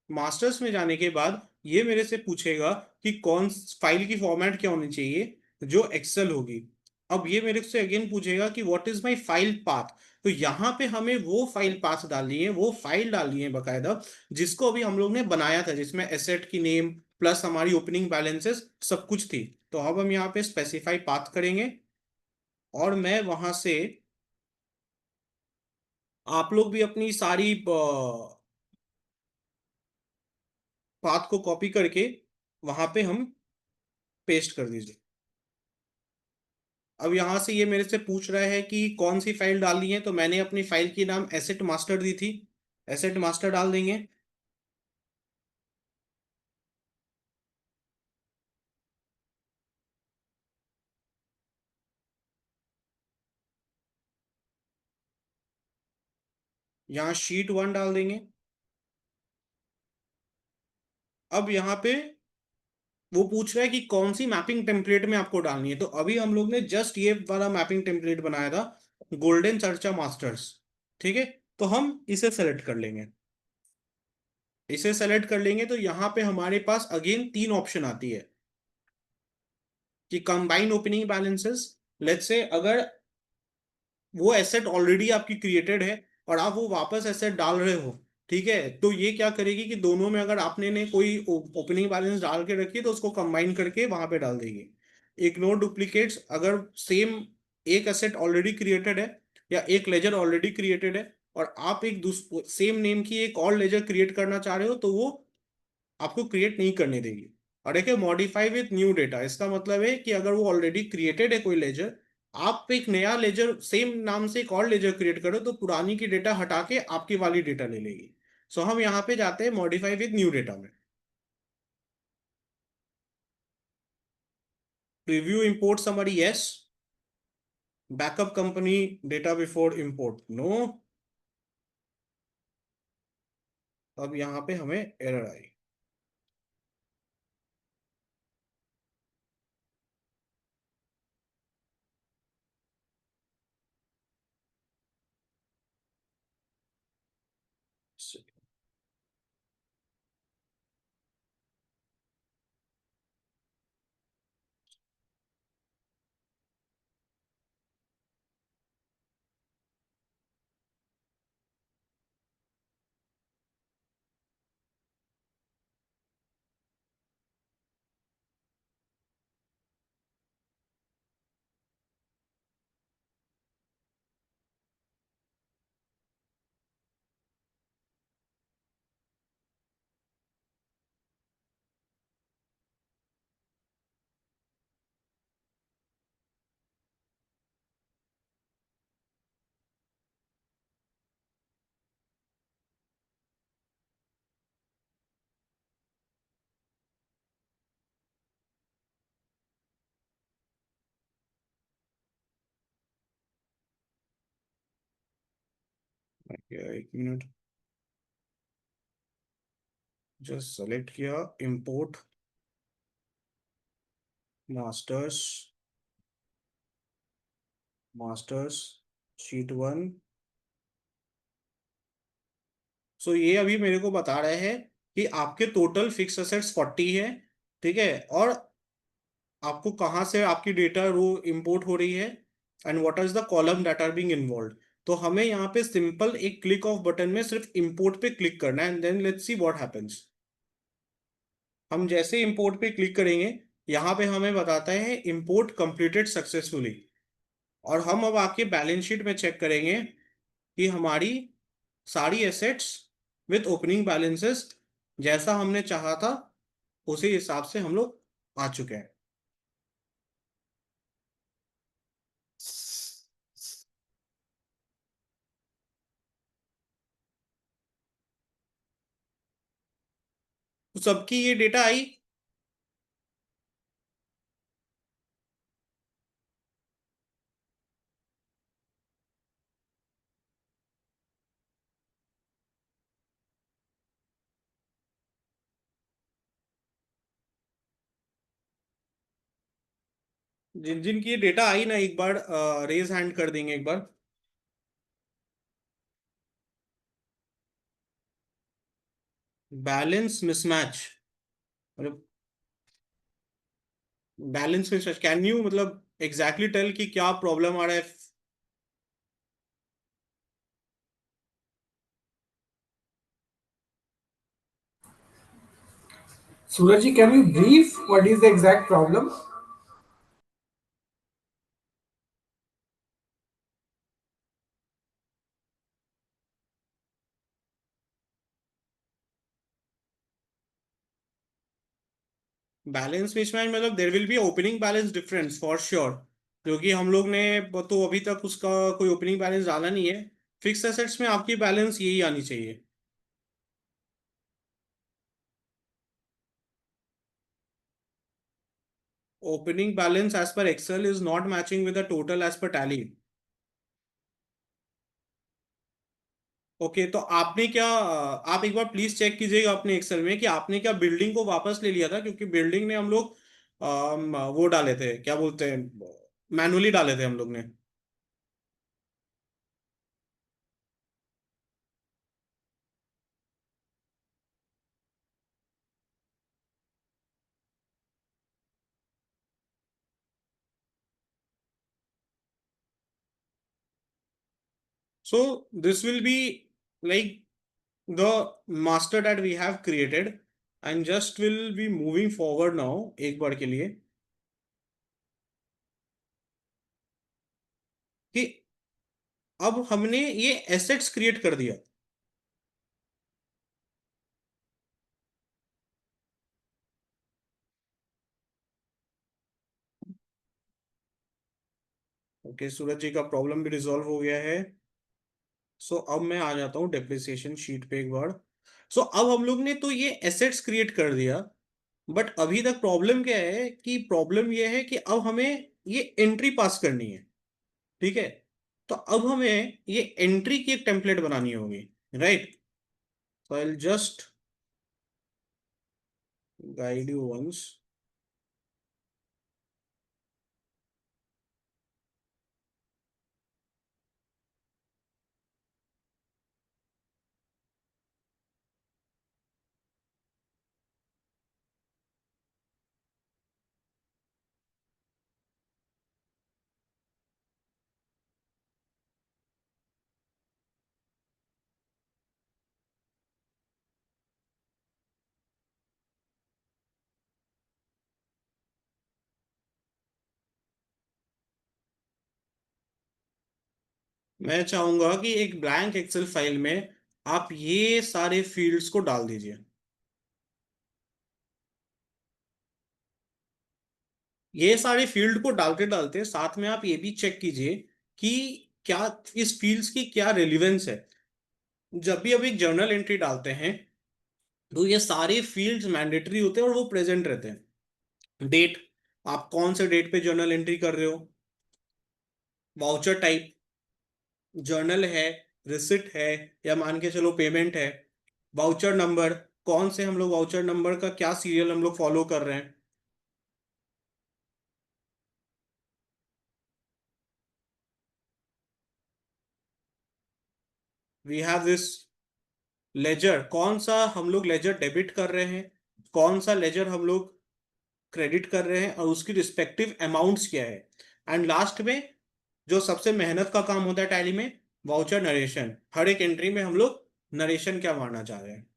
S2: मास्टर्स में जाने के बाद ये मेरे से पूछेगा कि कौन फाइल की फॉर्मेट क्या होनी चाहिए, जो एक्सेल होगी। अब ये मेरे से अगेन पूछेगा कि what is my file path. तो यहाँ पे हमें वो फाइल पाथ डालनी है, वो फाइल डालनी है बकायदा, जिसको अभी हम लोग ने बनाया था, जिसमें एसेट की नेम प्लस हमारी ओपनिंग बैलेंसेस सब कुछ थी। तो अब हम यहाँ पे स्पेसिफाई पाथ करेंगे, और मैं वहां से, आप लोग भी अपनी सारी पाथ को कॉपी करके वहां पे हम पेस्ट कर दीजिए। अब यहां से ये मेरे से पूछ रहा है कि कौन सी फाइल डालनी है, तो मैंने अपनी फाइल की नाम एसेट मास्टर दी थी, एसेट मास्टर डाल देंगे। यहाँ शीट 1 डाल देंगे। अब यहाँ पे वो पूछ रहा है कि कौन सी मैपिंग टेम्पलेट में आपको डालनी है, तो अभी हम लोग ने जस्ट ये वाला मैपिंग टेम्पलेट बनाया था, गोल्डन चर्चा मास्टर्स, ठीक है। तो हम इसे सेलेक्ट कर लेंगे। इसे सेलेक्ट कर लेंगे तो यहाँ पे हमारे पास अगेन 3 ऑप्शन आती है कि combine opening balances. Let's say अगर वो एसेट ऑलरेडी आपकी क्रिएटेड है और आप वो वापस एसेट डाल रहे हो, ठीक है, तो ये क्या करेगी कि दोनों में अगर आपने ने कोई ओपनिंग बैलेंस डाल के रखी है तो उसको कंबाइन करके वहां पे डाल देगी। इग्नोर डुप्लीकेट्स, अगर सेम एक एसेट ऑलरेडी क्रिएटेड है या एक लेजर ऑलरेडी क्रिएटेड है और आप एक सेम नेम की एक और लेजर क्रिएट करना चाह रहे हो, तो वो आपको क्रिएट नहीं करने देगी। और एक है मॉडिफाई विथ न्यू डेटा, इसका मतलब है कि अगर वो ऑलरेडी क्रिएटेड है कोई लेजर, आप एक नया लेजर सेम नाम से एक और लेजर क्रिएट करो, तो पुरानी की डेटा हटा के आपकी वाली डेटा ले लेगी। सो हम यहाँ पे जाते हैं मॉडिफाई विथ न्यू डेटा में। Preview import summary yes, backup company data before import no. अब यहाँ पे हमें एरर आई। एक मिनट, जस्ट सेलेक्ट किया import masters, masters sheet 1। So ये अभी मेरे को बता रहे हैं कि आपके टोटल फिक्स असेट्स 40 है, ठीक है, और आपको कहाँ से आपकी डेटा रो इंपोर्ट हो रही है, and what is the column that are being involve. तो हमें यहाँ पे सिंपल एक क्लिक ऑफ बटन में सिर्फ इंपोर्ट पे क्लिक करना है, and then let's see what happens. हम जैसे इंपोर्ट पे क्लिक करेंगे, यहाँ पे हमें बताता है इंपोर्ट कंप्लीटेड सक्सेसफुली। और हम अब आपके बैलेंस शीट में चेक करेंगे कि हमारी सारी एसेट्स विथ ओपनिंग बैलेंसेस जैसा हमने चाहा था उसी हिसाब से हम लोग आ चुके हैं। तो सबकी ये डेटा आई। जिन जिन की ये डेटा आई ना, एक बार रेज हैंड कर देंगे एक बार। बैलेंस मिसमैच, मतलब बैलेंस मिसमैच, कैन यू मतलब एग्जैक्टली टेल कि क्या प्रॉब्लम आ रहा है?
S1: Surajji, can you brief what is the exact problem?
S2: Balance mismatch मतलब there will be opening balance difference for sure, क्योंकि हम लोग ने तो अभी तक उसका कोई ओपनिंग बैलेंस डाला नहीं है। फिक्स एसेट्स में आपकी बैलेंस यही आनी चाहिए। Opening balance as per Excel is not matching with the total as per Tally. Okay, तो आपने क्या, आप एक बार प्लीज चेक कीजिएगा अपने एक्सेल में कि आपने क्या बिल्डिंग को वापस ले लिया था, क्योंकि बिल्डिंग ने हम लोग वो डाले थे, क्या बोलते हैं, मैनुअली डाले थे हम लोग ने। So this will be like the master that we have created and just will be moving forward now एक बार के लिए, कि अब हमने ये एसेट्स क्रिएट कर दिया। ओके, सूरज जी का प्रॉब्लम भी रिजॉल्व हो गया है। सो अब मैं आ जाता हूँ डेप्रिसिएशन शीट पे एक बार। सो अब हम लोग ने तो ये एसेट्स क्रिएट कर दिया, बट अभी तक प्रॉब्लम क्या है, कि प्रॉब्लम ये है कि अब हमें ये एंट्री पास करनी है। ठीक है, तो अब हमें ये एंट्री की एक टेम्पलेट बनानी होगी, right? So I will just guide you once। मैं चाहूंगा कि एक ब्लैंक एक्सेल फाइल में आप ये सारे फील्ड्स को डाल दीजिए। ये सारे फील्ड को डालते डालते साथ में आप ये भी चेक कीजिए कि क्या इस फील्ड्स की क्या रेलिवेंस है। जब भी आप एक जर्नल एंट्री डालते हैं तो ये सारे फील्ड्स मैंडेटरी होते हैं और वो प्रेजेंट रहते हैं। डेट, आप कौन से डेट पे जर्नल एंट्री कर रहे हो। वाउचर टाइप, जर्नल है, रिसिट है, या मान के चलो पेमेंट है। वाउचर नंबर, कौन से हम लोग वाउचर नंबर का क्या सीरियल हम लोग फॉलो कर रहे हैं। वी हैव दिस लेजर, कौन सा हम लोग लेजर डेबिट कर रहे हैं, कौन सा लेजर हम लोग क्रेडिट कर रहे हैं, और उसकी रिस्पेक्टिव अमाउंट्स क्या है। एंड लास्ट में जो सबसे मेहनत का काम होता है टैली में, वाउचर नरेशन। हर एक एंट्री में हम लोग नरेशन क्या मारना चाह रहे हैं।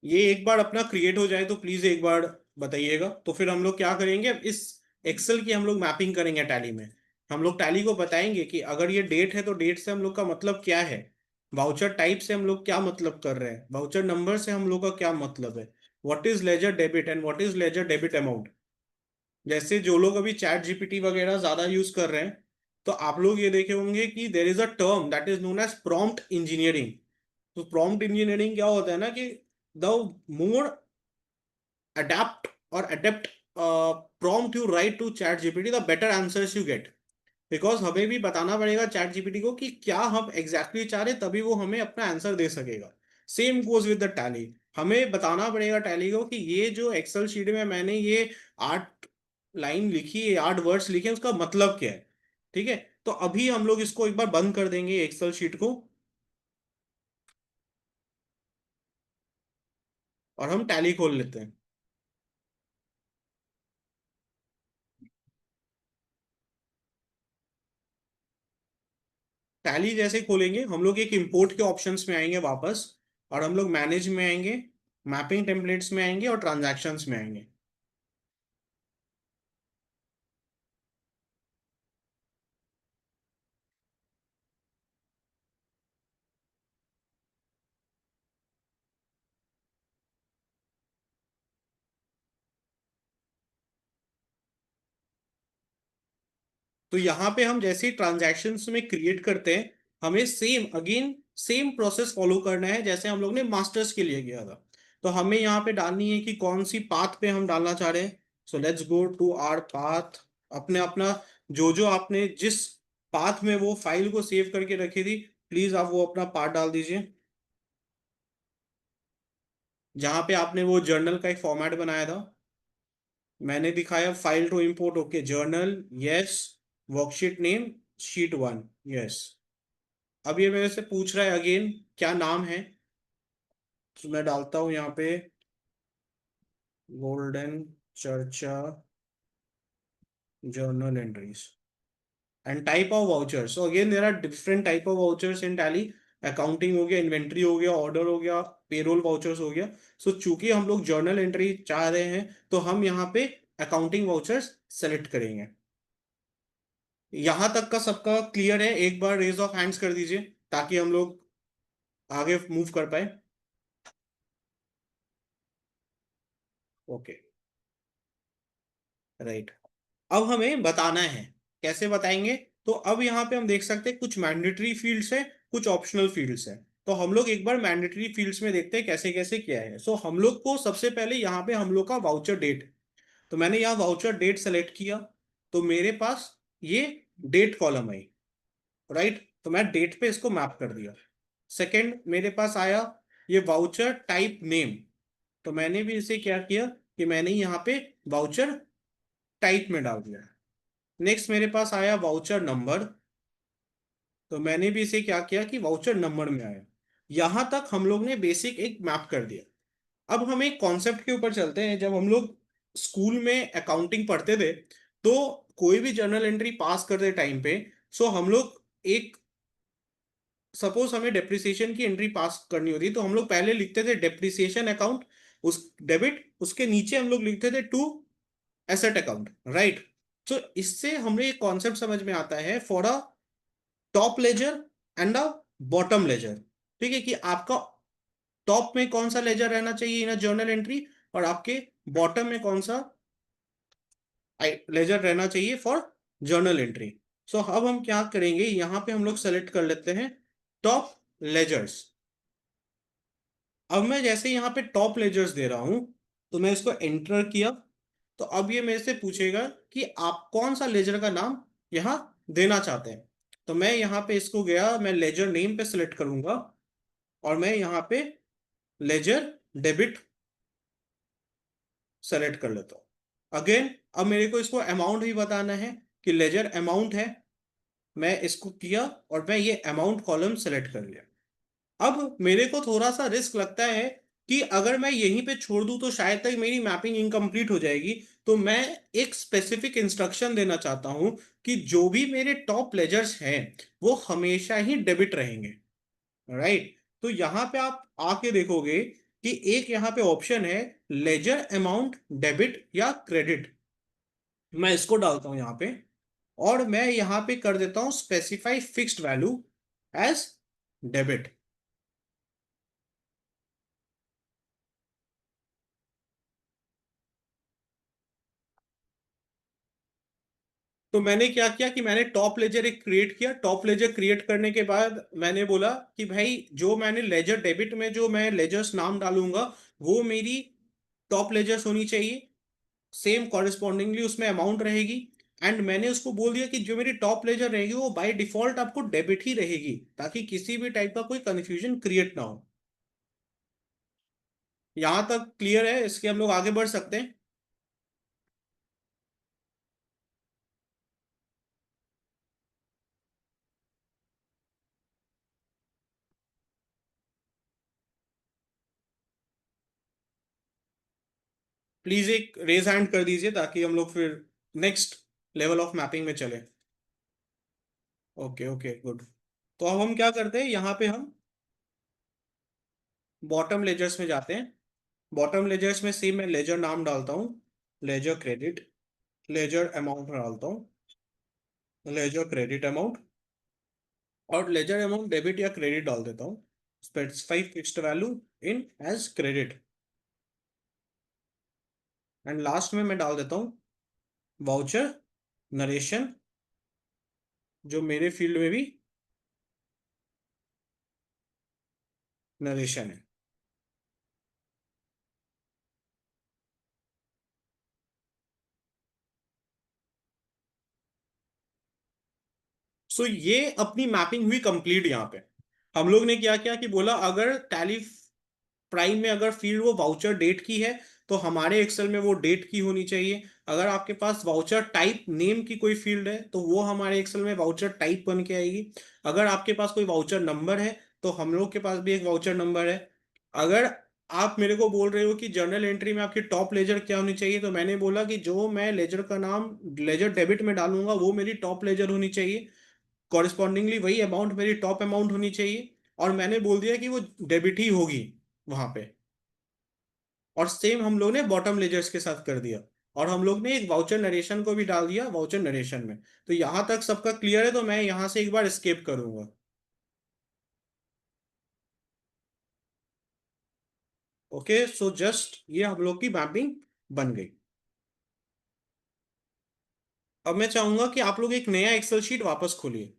S2: ये एक बार अपना क्रिएट हो जाए तो प्लीज एक बार बताइएगा, तो फिर हम लोग क्या करेंगे, अब इस एक्सेल की हम लोग मैपिंग करेंगे टैली में। हम लोग टैली को बताएंगे कि अगर ये डेट है तो डेट से हम लोग का मतलब क्या है। वाउचर टाइप से हम लोग क्या मतलब कर रहे हैं, वाउचर नंबर से हम लोग का क्या मतलब है, what is ledger debit and what is ledger debit amount. जैसे जो लोग अभी चैट जीपीटी वगैरह ज्यादा यूज कर रहे हैं, तो आप लोग ये देखे होंगे कि there is a term that is known as prompt engineering. तो प्रॉम्प्ट इंजीनियरिंग क्या होता है ना, कि द मोर अडेप्ट और adept prompt you write to ChatGPT, the better answers you get. Because हमें भी बताना पड़ेगा चैट जीपीटी को कि क्या हम एग्जैक्टली चाह रहे, तभी वो हमें अपना आंसर दे सकेगा। Same goes with the tally, हमें बताना पड़ेगा टैली को कि ये जो एक्सेल शीट में मैंने ये 8 लाइन लिखी है, 8 वर्ड्स लिखे हैं, उसका मतलब क्या है। ठीक है, तो अभी हम लोग इसको एक बार बंद कर देंगे एक्सेल शीट को, और हम टैली खोल लेते हैं। टैली जैसे खोलेंगे हम लोग एक इंपोर्ट के ऑप्शंस में आएंगे वापस, और हम लोग मैनेज में आएंगे, मैपिंग टेम्पलेट्स में आएंगे और ट्रांजैक्शंस में आएंगे। तो यहाँ पे हम जैसे ही ट्रांजैक्शंस में क्रिएट करते हैं, हमें same again same process follow करना है जैसे हम लोग ने मास्टर्स के लिए किया था। तो हमें यहाँ पे डालनी है कि कौन सी पाथ पे हम डालना चाह रहे हैं। So let's go to our path, अपने अपना जो जो आपने जिस पाथ में वो फाइल को सेव करके रखी थी, प्लीज आप वो अपना पाथ डाल दीजिए। जहाँ पे आपने वो जर्नल का एक फॉर्मेट बनाया था, मैंने दिखाया file to import, okay, journal yes, worksheet name sheet 1 yes. अब ये मेरे से पूछ रहा है अगेन क्या नाम है, तो मैं डालता हूं यहाँ पे गोल्डन चर्चा journal entries and type of vouchers. So again there are different type of vouchers in Tally. Accounting हो गया, इन्वेंट्री हो गया, ऑर्डर हो गया, पेरोल वाउचर्स हो गया। सो चूंकि हम लोग जर्नल एंट्री चाह रहे हैं, तो हम यहाँ पे अकाउंटिंग वाउचर्स सेलेक्ट करेंगे। यहां तक का सबका क्लियर है? एक बार रेज ऑफ हैंड्स कर दीजिए ताकि हम लोग आगे मूव कर पाए। Okay, right. अब हमें बताना है, कैसे बताएंगे? तो अब यहाँ पे हम देख सकते हैं कुछ मैंडेटरी फील्ड्स है, कुछ ऑप्शनल फील्ड्स है। तो हम लोग एक बार मैंडेटरी फील्ड्स में देखते हैं कैसे कैसे क्या है। सो हम लोग को सबसे पहले यहाँ पे हम लोग का वाउचर डेट, तो मैंने यहाँ वाउचर डेट सेलेक्ट किया, तो मेरे पास ये डेट कॉलम आई, राइट। तो मैं डेट पे इसको मैप कर दिया। सेकंड मेरे पास आया ये वाउचर टाइप नेम, तो मैंने भी इसे क्या किया कि मैंने यहाँ पे वाउचर टाइप में डाल दिया। नेक्स्ट मेरे पास आया वाउचर नंबर, तो मैंने भी इसे क्या किया कि वाउचर नंबर में आया। यहां तक हम लोग ने बेसिक एक मैप कर दिया। अब हम एक कॉन्सेप्ट के ऊपर चलते हैं। जब हम लोग स्कूल में अकाउंटिंग पढ़ते थे, तो कोई भी जर्नल एंट्री पास करते टाइम पे, सो हम लोग एक, सपोज हमें डेप्रिसिएशन की एंट्री पास करनी होती, तो हम लोग पहले लिखते थे डेप्रिसिएशन अकाउंट, उस डेबिट, उसके नीचे हम लोग लिखते थे टू एसेट अकाउंट, राइट। तो इससे हमें एक कॉन्सेप्ट समझ में आता है for a top ledger and a bottom ledger. ठीक है, कि आपका टॉप में कौन सा लेजर रहना चाहिए इन अ जर्नल एंट्री, और आपके बॉटम में कौन सा लेजर रहना चाहिए फॉर जर्नल एंट्री। सो अब हम क्या करेंगे, यहां पे हम लोग सेलेक्ट कर लेते हैं टॉप लेजर्स। अब मैं जैसे यहाँ पे टॉप लेजर्स दे रहा हूं, तो मैं इसको एंटर किया, तो अब ये मेरे से पूछेगा कि आप कौन सा लेजर का नाम यहाँ देना चाहते हैं। तो मैं यहाँ पे इसको गया, मैं लेजर नेम पे सिलेक्ट करूंगा, और मैं यहाँ पे लेजर डेबिट सेलेक्ट कर लेता हूँ। अगेन अब मेरे को इसको अमाउंट भी बताना है कि लेजर अमाउंट है, मैं इसको किया और मैं ये अमाउंट कॉलम सेलेक्ट कर लिया। अब मेरे को थोड़ा सा रिस्क लगता है कि अगर मैं यहीं पे छोड़ दूं तो शायद तक मेरी मैपिंग इनकम्प्लीट हो जाएगी। तो मैं एक स्पेसिफिक इंस्ट्रक्शन देना चाहता हूं कि जो भी मेरे टॉप लेजर्स हैं वो हमेशा ही डेबिट रहेंगे, राइट। तो यहां पे आप आके देखोगे कि एक यहां पे ऑप्शन है लेजर अमाउंट डेबिट या क्रेडिट। मैं इसको डालता हूं यहां पे, और मैं यहां पे कर देता हूं specify fixed value as debit. तो मैंने क्या किया कि मैंने टॉप लेजर एक क्रिएट किया। टॉप लेजर क्रिएट करने के बाद मैंने बोला कि भाई जो मैंने लेजर डेबिट में जो मैं लेजर्स नाम डालूंगा वो मेरी टॉप लेजर्स होनी चाहिए, सेम कॉरेस्पॉन्डिंगली उसमें अमाउंट रहेगी। एंड मैंने उसको बोल दिया कि जो मेरी टॉप लेजर रहेगी वो बाय डिफॉल्ट आपको डेबिट ही रहेगी, ताकि किसी भी टाइप का कोई कंफ्यूजन क्रिएट ना हो। यहां तक क्लियर है? इसके हम लोग आगे बढ़ सकते हैं। प्लीज एक रेज हैंड कर दीजिए ताकि हम लोग फिर नेक्स्ट लेवल ऑफ मैपिंग में चले। Okay okay good. तो अब हम क्या करते हैं, यहाँ पे हम बॉटम लेजर्स में जाते हैं। बॉटम लेजर्स में सेम मैं लेजर नाम डालता हूँ, लेजर क्रेडिट। लेजर अमाउंट डालता हूँ, लेजर क्रेडिट अमाउंट। और लेजर अमाउंट डेबिट या क्रेडिट डाल देता हूँ, specify fixed value in as credit. And last में मैं डाल देता हूँ वाउचर नरेशन, जो मेरे फील्ड में भी नरेशन है। सो ये अपनी मैपिंग हुई कंप्लीट। यहाँ पे हम लोग ने क्या किया कि बोला अगर टैली प्राइम में अगर फील्ड वो वाउचर डेट की है तो हमारे एक्सेल में वो डेट की होनी चाहिए। अगर आपके पास वाउचर टाइप नेम की कोई फील्ड है तो वो हमारे एक्सेल में वाउचर टाइप बन के आएगी। अगर आपके पास कोई वाउचर नंबर है तो हम लोग के पास भी एक वाउचर नंबर है। अगर आप मेरे को बोल रहे हो कि जर्नल एंट्री में आपकी टॉप लेजर क्या होनी चाहिए, तो मैंने बोला कि जो मैं लेजर का नाम लेजर डेबिट में डालूंगा वो मेरी टॉप लेजर होनी चाहिए, कॉरेस्पॉन्डिंगली वही अमाउंट मेरी टॉप अमाउंट होनी चाहिए। और मैंने बोल दिया कि वो डेबिट ही होगी वहां पे। और सेम हम लोग ने बॉटम लेजर्स के साथ कर दिया। और हम लोग ने एक वाउचर नरेशन को भी डाल दिया वाउचर नरेशन में। तो यहां तक सबका क्लियर है? तो मैं यहां से एक बार स्केप करूंगा। ओके सो जस्ट ये हम लोग की मैपिंग बन गई। अब मैं चाहूंगा कि आप लोग एक नया एक्सेल शीट वापस खोलिए।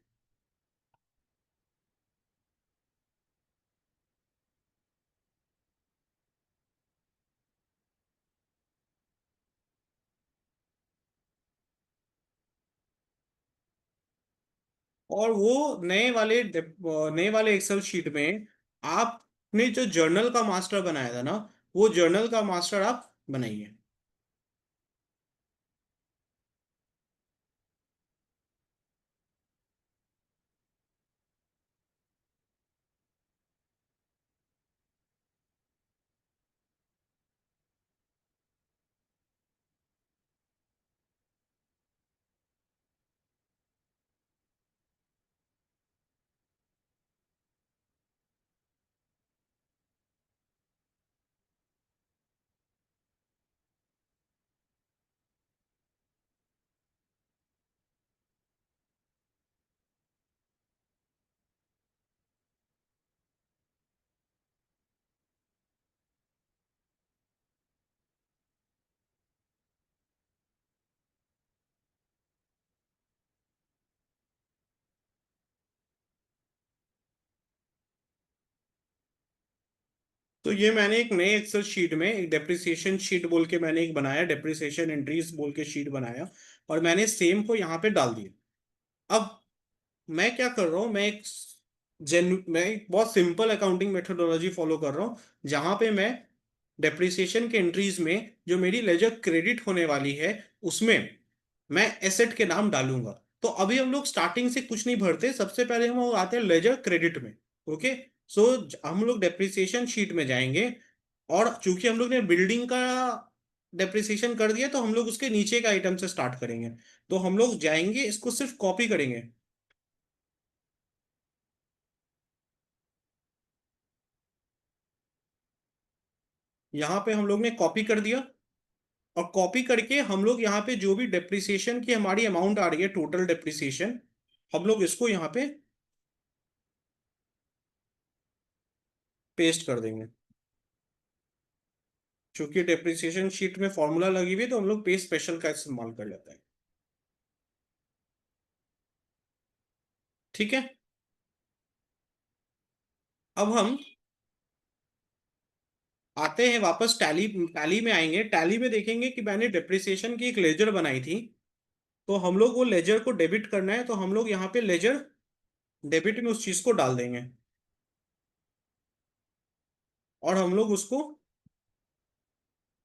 S2: और वो नए वाले एक्सेल शीट में आपने जो जर्नल का मास्टर बनाया था ना, वो जर्नल का मास्टर आप बनाइए। तो ये मैंने एक नए एक्सेल शीट में एक डेप्रिसिएशन शीट बोल के मैंने एक बनाया, डेप्रिसिएशन एंट्रीज बोल के शीट बनाया। और मैंने सेम को यहाँ पे डाल दिया। अब मैं क्या कर रहा हूँ, मैं एक बहुत सिंपल अकाउंटिंग मेथोडोलॉजी फॉलो कर रहा हूँ, जहां पे मैं डेप्रिसिएशन के एंट्रीज में जो मेरी लेजर क्रेडिट होने वाली है उसमें मैं एसेट के नाम डालूंगा। तो अभी हम लोग स्टार्टिंग से कुछ नहीं भरते, सबसे पहले हम लोग आते हैं लेजर क्रेडिट में। ओके सो हम लोग डेप्रिसिएशन शीट में जाएंगे। और चूंकि हम लोग ने बिल्डिंग का डेप्रिसिएशन कर दिया तो हम लोग उसके नीचे का आइटम से स्टार्ट करेंगे। तो हम लोग जाएंगे, इसको सिर्फ कॉपी करेंगे। यहाँ पे हम लोग ने कॉपी कर दिया। और कॉपी करके हम लोग यहाँ पे जो भी डेप्रिसिएशन की हमारी अमाउंट आ रही है, टोटल डेप्रिसिएशन, हम लोग इसको यहाँ पे पेस्ट कर देंगे। क्योंकि डेप्रिसिएशन शीट में फॉर्मूला लगी हुई है तो हम लोग पे स्पेशल का इस्तेमाल कर लेते हैं। ठीक है। अब हम आते हैं वापस टैली टैली में आएंगे। टैली में देखेंगे कि मैंने डिप्रिसिएशन की एक लेजर बनाई थी, तो हम लोग वो लेजर को डेबिट करना है, तो हम लोग यहाँ पे लेजर डेबिट में उस चीज को डाल देंगे और हम लोग उसको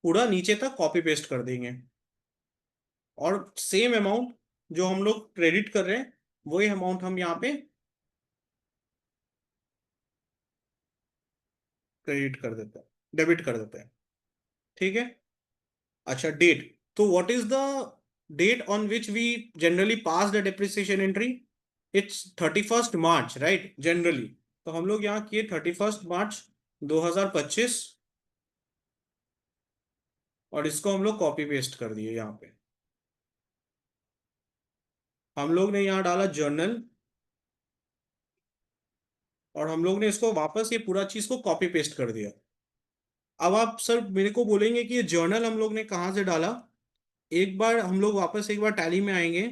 S2: पूरा नीचे तक कॉपी पेस्ट कर देंगे। और सेम अमाउंट जो हम लोग क्रेडिट कर रहे हैं वही अमाउंट हम यहाँ पे क्रेडिट कर देते हैं, डेबिट कर देते हैं। ठीक है। अच्छा, डेट। तो what is the date on which we generally pass the depreciation entry? It's 31 March, right, generally. तो हम लोग यहाँ किए 31 मार्च 2025 और इसको हम लोग कॉपी पेस्ट कर दिए यहाँ पे। हम लोग ने यहाँ डाला जर्नल और हम लोग ने इसको वापस ये पूरा चीज को कॉपी पेस्ट कर दिया। अब आप सर मेरे को बोलेंगे कि ये जर्नल हम लोग ने कहाँ से डाला। एक बार हम लोग वापस एक बार टैली में आएंगे।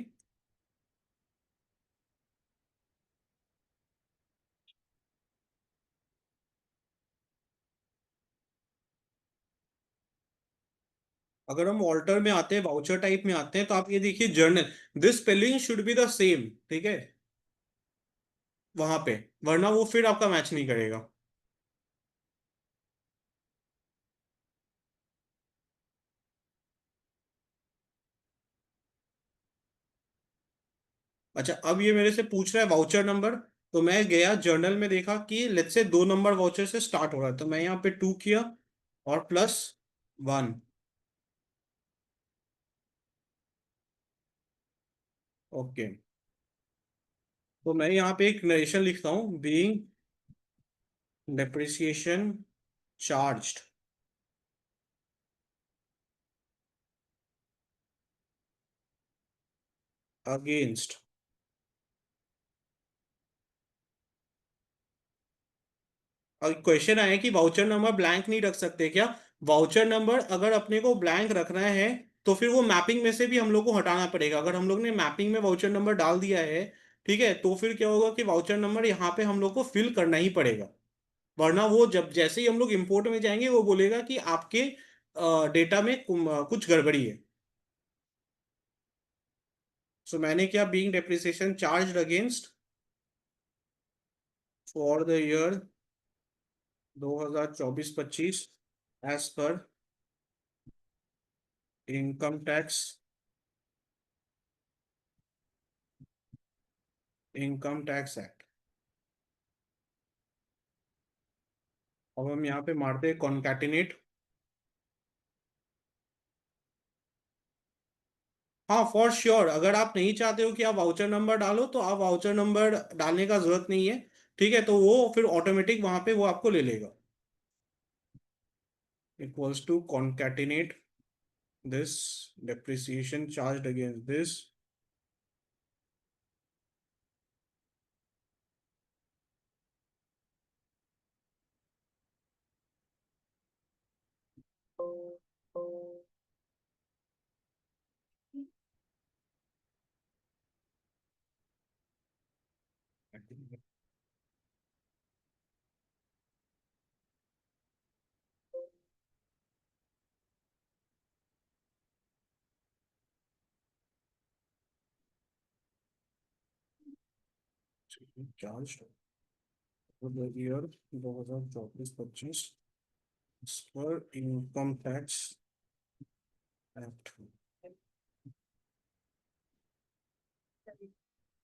S2: अगर हम ऑल्टर में आते हैं, वाउचर टाइप में आते हैं, तो आप ये देखिए journal, this spelling should be the same, ठीक है, वहां पे, वरना वो फिर आपका मैच नहीं करेगा। अच्छा, अब ये मेरे से पूछ रहा है वाउचर नंबर। तो मैं गया जर्नल में, देखा कि लेट्स से 2 नंबर वाउचर से स्टार्ट हो रहा है, तो मैं यहाँ पे 2 किया और +1। ओके। तो मैं यहाँ पे एक नरेशन लिखता हूँ, बीइंग डेप्रिसिएशन चार्ज्ड अगेंस्ट। और क्वेश्चन आया कि वाउचर नंबर ब्लैंक नहीं रख सकते क्या? वाउचर नंबर अगर अपने को ब्लैंक रखना है तो फिर वो मैपिंग में से भी हम लोग को हटाना पड़ेगा। अगर हम लोग ने मैपिंग में वाउचर नंबर डाल दिया है, ठीक है, तो फिर क्या होगा कि वाउचर नंबर यहाँ पे हम लोग को फिल करना ही पड़ेगा, वरना वो जब जैसे ही हम लोग इंपोर्ट में जाएंगे वो बोलेगा कि आपके डेटा में कुछ गड़बड़ी है। सो मैंने क्या, being depreciation charge against for the year 2024-25 as per income tax act. अब हम यहाँ पे मारते हैं कॉन्कैटिनेट। हाँ, फॉर श्योर, अगर आप नहीं चाहते हो कि आप वाउचर नंबर डालो तो आप वाउचर नंबर डालने का जरूरत नहीं है, ठीक है, तो वो फिर ऑटोमेटिक वहां पे वो आपको ले लेगा। Equals to concatenate this depreciation charge against this. Charge year 2024-25 पर इनकम टैक्स एक्ट।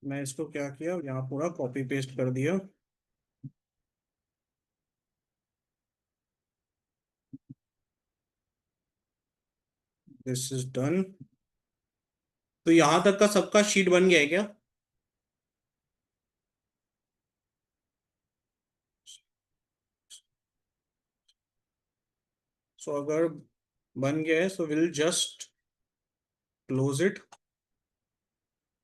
S2: मैं इसको क्या किया, यहाँ पूरा कॉपी पेस्ट कर दिया। This is done. तो यहां तक का सबका शीट बन गया है क्या? सो अगर बन गया है so will just close it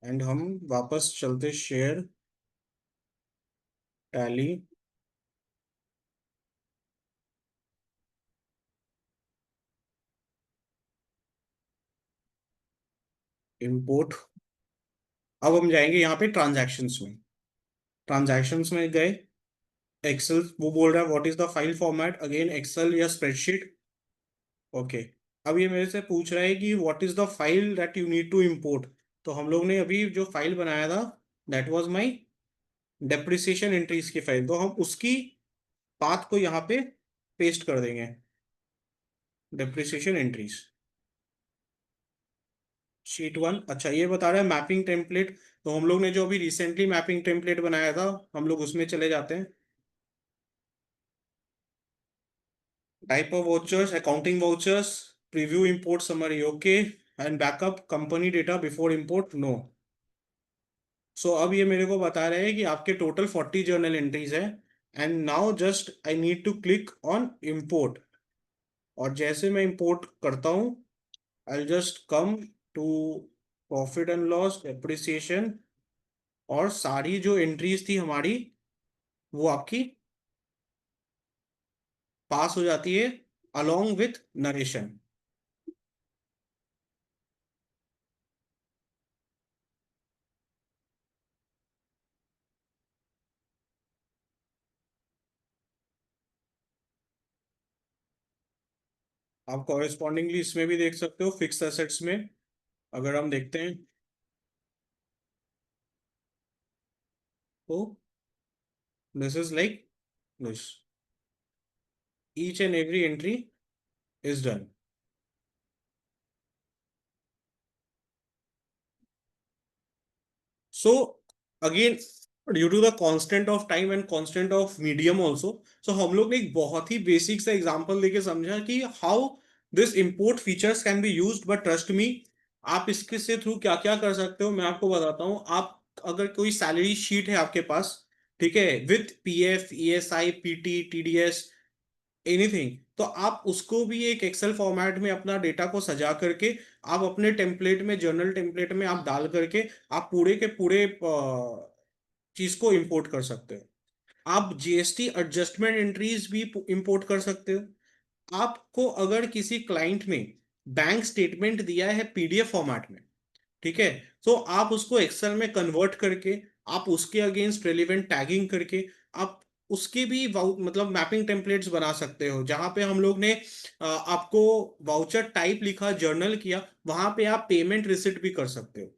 S2: and हम वापस चलते शेयर टैली। इंपोर्ट। अब हम जाएंगे यहाँ पे ट्रांजैक्शंस में। ट्रांजैक्शंस में गए, एक्सेल वो बोल रहा है what is the file format, again Excel या स्प्रेडशीट। ओके, अब ये मेरे से पूछ रहा है कि what is the file that you need to import. तो हम लोग ने अभी जो फाइल बनाया था that was my depreciation entries की फाइल, तो हम उसकी पाथ को यहाँ पे पेस्ट कर देंगे, डेप्रिसिएशन एंट्रीज शीट 1। अच्छा, ये बता रहा है मैपिंग टेम्पलेट, तो हम लोग ने जो अभी रिसेंटली मैपिंग टेम्पलेट बनाया था हम लोग उसमें चले जाते हैं। Type of vouchers, accounting vouchers, preview import summary okay, and backup company data before import no. So अब ये मेरे को बता रहे हैं कि आपके टोटल 40 जर्नल एंट्रीज है, and now just I need to click on import. और जैसे मैं इंपोर्ट करता हूँ I just come to profit and loss, depreciation, और सारी जो एंट्रीज थी हमारी वो आपकी पास हो जाती है अलोंग विथ नरेशन। आप कॉरेस्पॉन्डिंगली इसमें भी देख सकते हो, फिक्स एसेट्स में अगर हम देखते हैं तो this is like this, each and every entry is done. So again, due to the constant of time and constant of medium also, so हम लोग ने एक बहुत ही बेसिक सा एग्जांपल लेके समझा कि how this import features can be used, but trust me आप इसके से थ्रू क्या क्या कर सकते हो मैं आपको बताता हूँ। आप अगर कोई सैलरी शीट है आपके पास, ठीक है, with PF, ESI, PT, TDS, anything, तो आप उसको भी एक एक्सेल फॉर्मेट में अपना डेटा को सजा करके आप अपने टेम्पलेट में, जर्नल टेम्पलेट में आप डाल करके आप पूरे के पूरे चीज को इंपोर्ट कर सकते हो। आप जीएसटी एडजस्टमेंट एंट्रीज भी इंपोर्ट कर सकते हो। आपको अगर किसी क्लाइंट ने बैंक स्टेटमेंट दिया है पीडीएफ फॉर्मेट में, ठीक है, तो आप उसको एक्सेल में कन्वर्ट करके आप उसके अगेंस्ट रेलिवेंट टैगिंग करके आप उसके भी मतलब मैपिंग टेम्पलेट्स बना सकते हो। जहां पे हम लोग ने आपको वाउचर टाइप लिखा, जर्नल किया, वहां पे आप पेमेंट रिसिट भी कर सकते हो।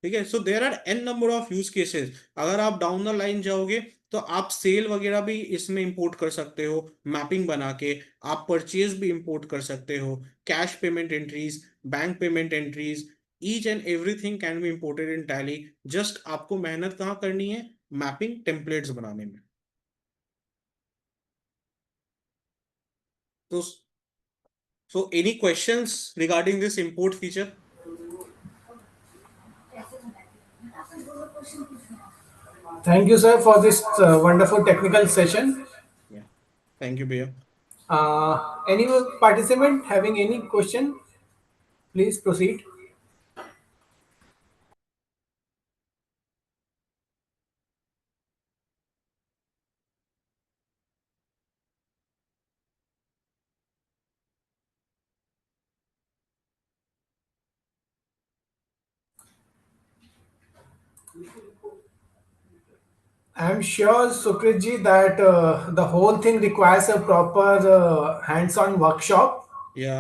S2: ठीक है, so there are an number of use cases. अगर आप डाउन द लाइन जाओगे तो आप सेल वगैरह भी इसमें इंपोर्ट कर सकते हो मैपिंग बना के, आप परचेज भी इंपोर्ट कर सकते हो, cash payment entries, bank payment entries, each and everything can be imported in tally. Just आपको मेहनत कहाँ करनी है, मैपिंग टेम्पलेट्स बनाने में। तो so any questions regarding this import feature?
S1: Thank you, sir, for this wonderful technical session.
S2: Yeah, thank you भैया।
S1: Any participant having any question, please proceed. I'm sure, Sukrit that the whole thing requires a proper hands-on workshop,
S2: या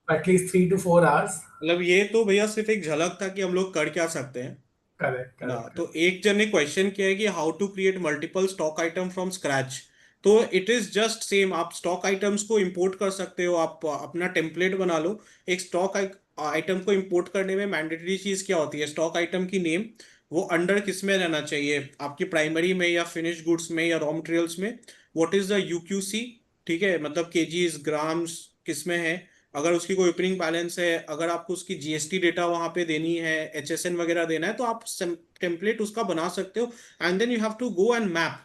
S1: at least 3 to 4 hours.
S2: मतलब ये तो भैया सिर्फ एक झलक था कि हम लोग कर क्या सकते हैं
S1: Correct,
S2: ना।
S1: correct,
S2: तो
S1: correct.
S2: एक जन ने क्वेश्चन किया है कि how to create multiple stock item from scratch. तो इट इज जस्ट सेम, आप स्टॉक आइटम्स को इंपोर्ट कर सकते हो, आप अपना टेम्पलेट बना लो। एक स्टॉक आइटम को इंपोर्ट करने में मैंडेटरी चीज क्या होती है, स्टॉक आइटम की नेम, वो अंडर किस में रहना चाहिए, आपकी प्राइमरी में या फिनिश गुड्स में या रॉ मटेरियल्स में, व्हाट इज द यूक्यूसी, ठीक है, मतलब केजीज, ग्राम्स किस में है, अगर उसकी कोई ओपनिंग बैलेंस है, अगर आपको उसकी जीएसटी डेटा वहां पे देनी है, एचएसएन वगैरह देना है, तो आप टेम्पलेट उसका बना सकते हो। And then you have to go and map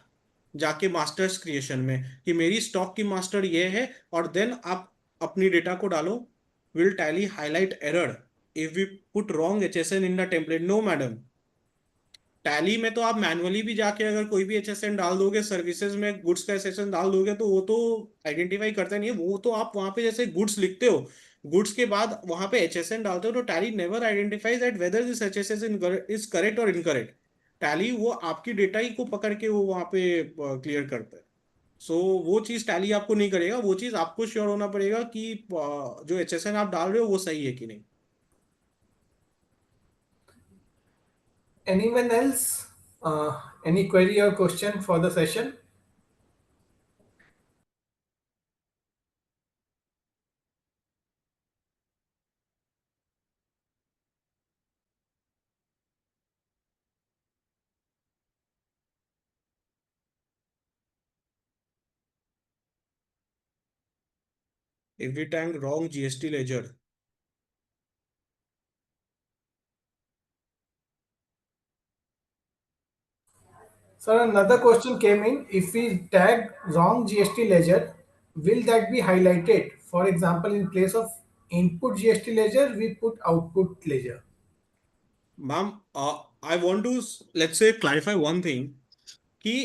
S2: जाके मास्टर्स क्रिएशन में कि मेरी स्टॉक की मास्टर ये है, और देन आप अपनी डेटा को डालो। Will Tally highlight error if we put wrong HSN in the template? No madam, Tally में तो आप मैनुअली भी जाके अगर कोई भी एचएसएन डाल दोगे, सर्विसेज में गुड्स का एचएसएन डाल दोगे, तो वो तो आइडेंटिफाई करता नहीं है। वो तो आप वहां पे जैसे गुड्स लिखते हो, गुड्स के बाद वहां पे एचएसएन डालते हो, तो tally never identifies that whether this HSN is correct और इनकरेक्ट। टैली वो आपकी डेटा ही को पकड़ के वो वहां पे क्लियर करता है। सो वो चीज टैली आपको नहीं करेगा, वो चीज आपको श्योर होना पड़ेगा कि जो HSN आप डाल रहे हो वो सही है कि नहीं।
S1: Anyone else? Any query or question for the session?
S2: If we tank wrong GST ledger,
S1: Sir, another question came in. If we tag wrong GST ledger, will that be highlighted? For example, in place of input GST ledger, we put output ledger.
S2: ma'am, I want to let's say clarify one thing कि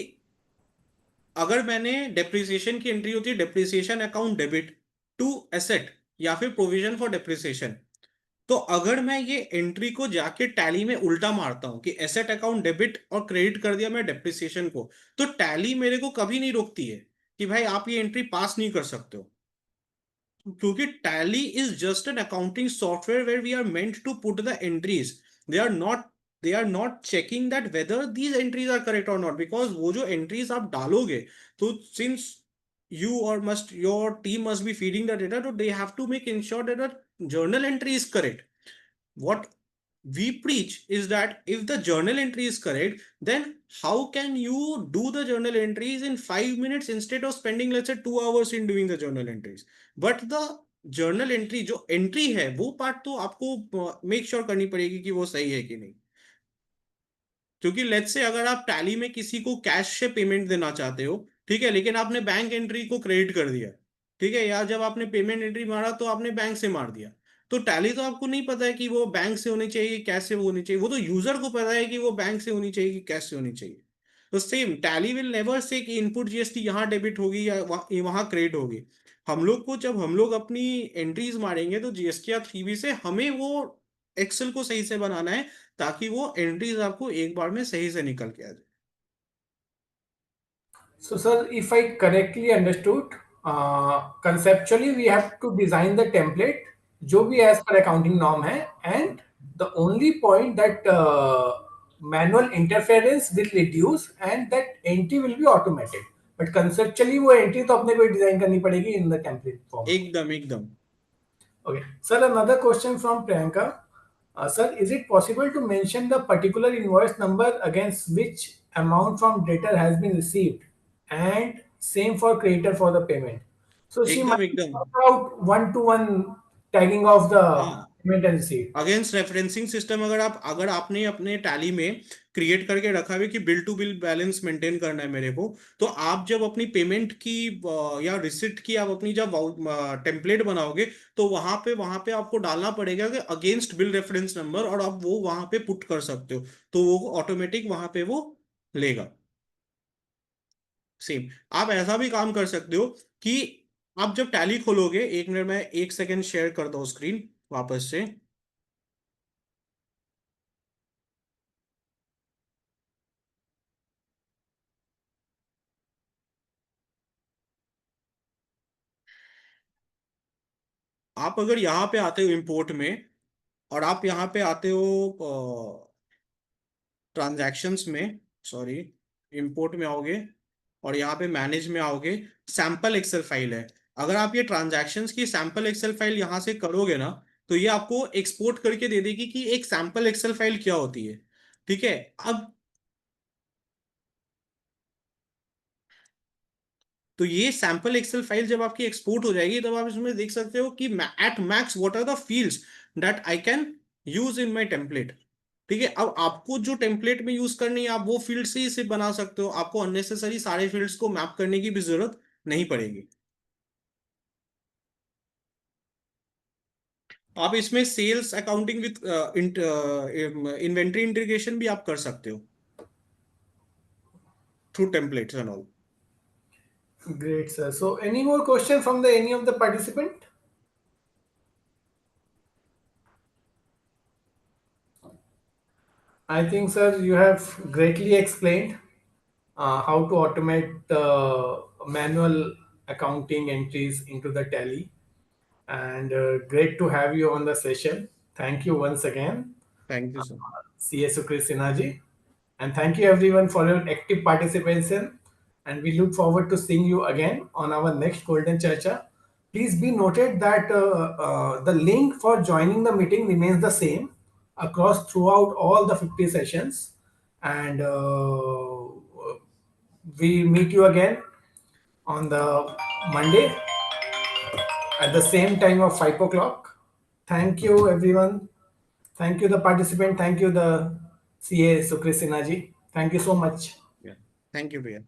S2: अगर मैंने depreciation की entry होती है depreciation account debit to asset या फिर provision for depreciation, तो अगर मैं ये एंट्री को जाके टैली में उल्टा मारता हूं कि एसेट अकाउंट डेबिट और क्रेडिट कर दिया मैं डेप्रिसिएशन को, तो टैली मेरे को कभी नहीं रोकती है कि भाई आप ये एंट्री पास नहीं कर सकते हो, क्योंकि Tally is just an accounting software where we are meant to put the entries. They are not they are not checking that whether these entries are correct और नॉट, बिकॉज वो जो एंट्रीज आप डालोगे, तो since you or must your team must be feeding the data, so they have to make ensure that the journal entry is correct. What we preach is that if the journal entry is correct, then how can you do the journal entries in 5 minutes instead of spending let's say 2 hours in doing the journal entries? But the journal entry जो entry है वो part तो आपको make sure करनी पड़ेगी कि वो सही है कि नहीं। क्योंकि लेट्स से अगर आप टैली में किसी को कैश से पेमेंट देना चाहते हो, ठीक है, लेकिन आपने बैंक एंट्री को क्रेडिट कर दिया, ठीक है, या जब आपने पेमेंट एंट्री मारा तो आपने बैंक से मार दिया, तो टैली तो आपको नहीं पता है कि वो बैंक से होनी चाहिए कैश से होनी चाहिए, वो तो यूजर को पता है कि वो बैंक से होनी चाहिए कि कैश से होनी चाहिए। तो same tally will never say कि इनपुट जीएसटी यहाँ डेबिट होगी या वहां क्रेडिट होगी। हम लोग को जब हम लोग अपनी एंट्रीज मारेंगे तो जीएसटी या 3B से हमें वो एक्सेल को सही से बनाना है ताकि वो एंट्रीज आपको एक बार में सही से निकल के आ जाए।
S1: So, sir, if I correctly understood, conceptually we have to design the template, जो भी as per accounting norm है, and the only point that manual interference will reduce and that entry will be automated. But conceptually वो entry तो अपने को design करनी पड़ेगी in the template form.
S2: एकदम एकदम।
S1: Okay, sir, another question from Priyanka. Sir, is it possible to mention the particular invoice number against which amount from debtor has been received, and same for creditor for the payment? So she
S2: एकदम
S1: might
S2: एकदम।
S1: talk about one-to-one tagging of the
S2: हाँ,
S1: payment and receipt.
S2: Against referencing system अगर आपने अपने tally में create करके रखा है कि bill to bill balance maintain करना है मेरे को, तो आप जब अपनी पेमेंट की या रिसिप्ट की आप अपनी जब टेम्पलेट बनाओगे, तो वहां पे आपको डालना पड़ेगा कि अगेंस्ट बिल रेफरेंस नंबर, और आप वो वहां पे पुट कर सकते हो, तो वो ऑटोमेटिक वहां पे वो लेगा। सेम आप ऐसा भी काम कर सकते हो कि आप जब टैली खोलोगे, 1 मिनट में 1 सेकेंड शेयर करता हूँ स्क्रीन वापस से। आप अगर यहाँ पे आते हो इंपोर्ट में, और आप यहाँ पे आते हो ट्रांजैक्शंस में, सॉरी, इंपोर्ट में आओगे और यहाँ पे मैनेज में आओगे, सैंपल एक्सेल फाइल है। अगर आप ये ट्रांजैक्शंस की सैंपल एक्सेल फाइल यहाँ से करोगे ना, तो ये आपको एक्सपोर्ट करके दे देगी कि एक सैंपल एक्सेल फाइल क्या होती है। ठीक है, अब तो ये सैंपल एक्सेल फाइल जब आपकी एक्सपोर्ट हो जाएगी, तब आप इसमें देख सकते हो कि at max what are the fields that I can use in my template. ठीक है, अब आपको जो टेम्पलेट में यूज करनी है आप वो फील्ड से ही इसे बना सकते हो, आपको अननेसेसरी सारे फील्ड्स को मैप करने की भी जरूरत नहीं पड़ेगी। आप इसमें sales accounting with inventory integration भी आप कर सकते हो through templates and all.
S1: Great, sir. So any more question from the any of the participant? I think, sir, you have greatly explained how to automate manual accounting entries into the Tally. And great to have you on the session. Thank you once again,
S2: Thank you, sir.
S1: CA Sukrit Sinha ji. And thank you everyone for your active participation. And we look forward to seeing you again on our next Golden Charcha. Please be noted that the link for joining the meeting remains the same across throughout all the 50 sessions. And we meet you again on the Monday at the same time of 5 o'clock. Thank you, everyone. Thank you, the participant. Thank you, the CA Sukrit Sinha ji. Thank you so much.
S2: Yeah. Thank you, dear.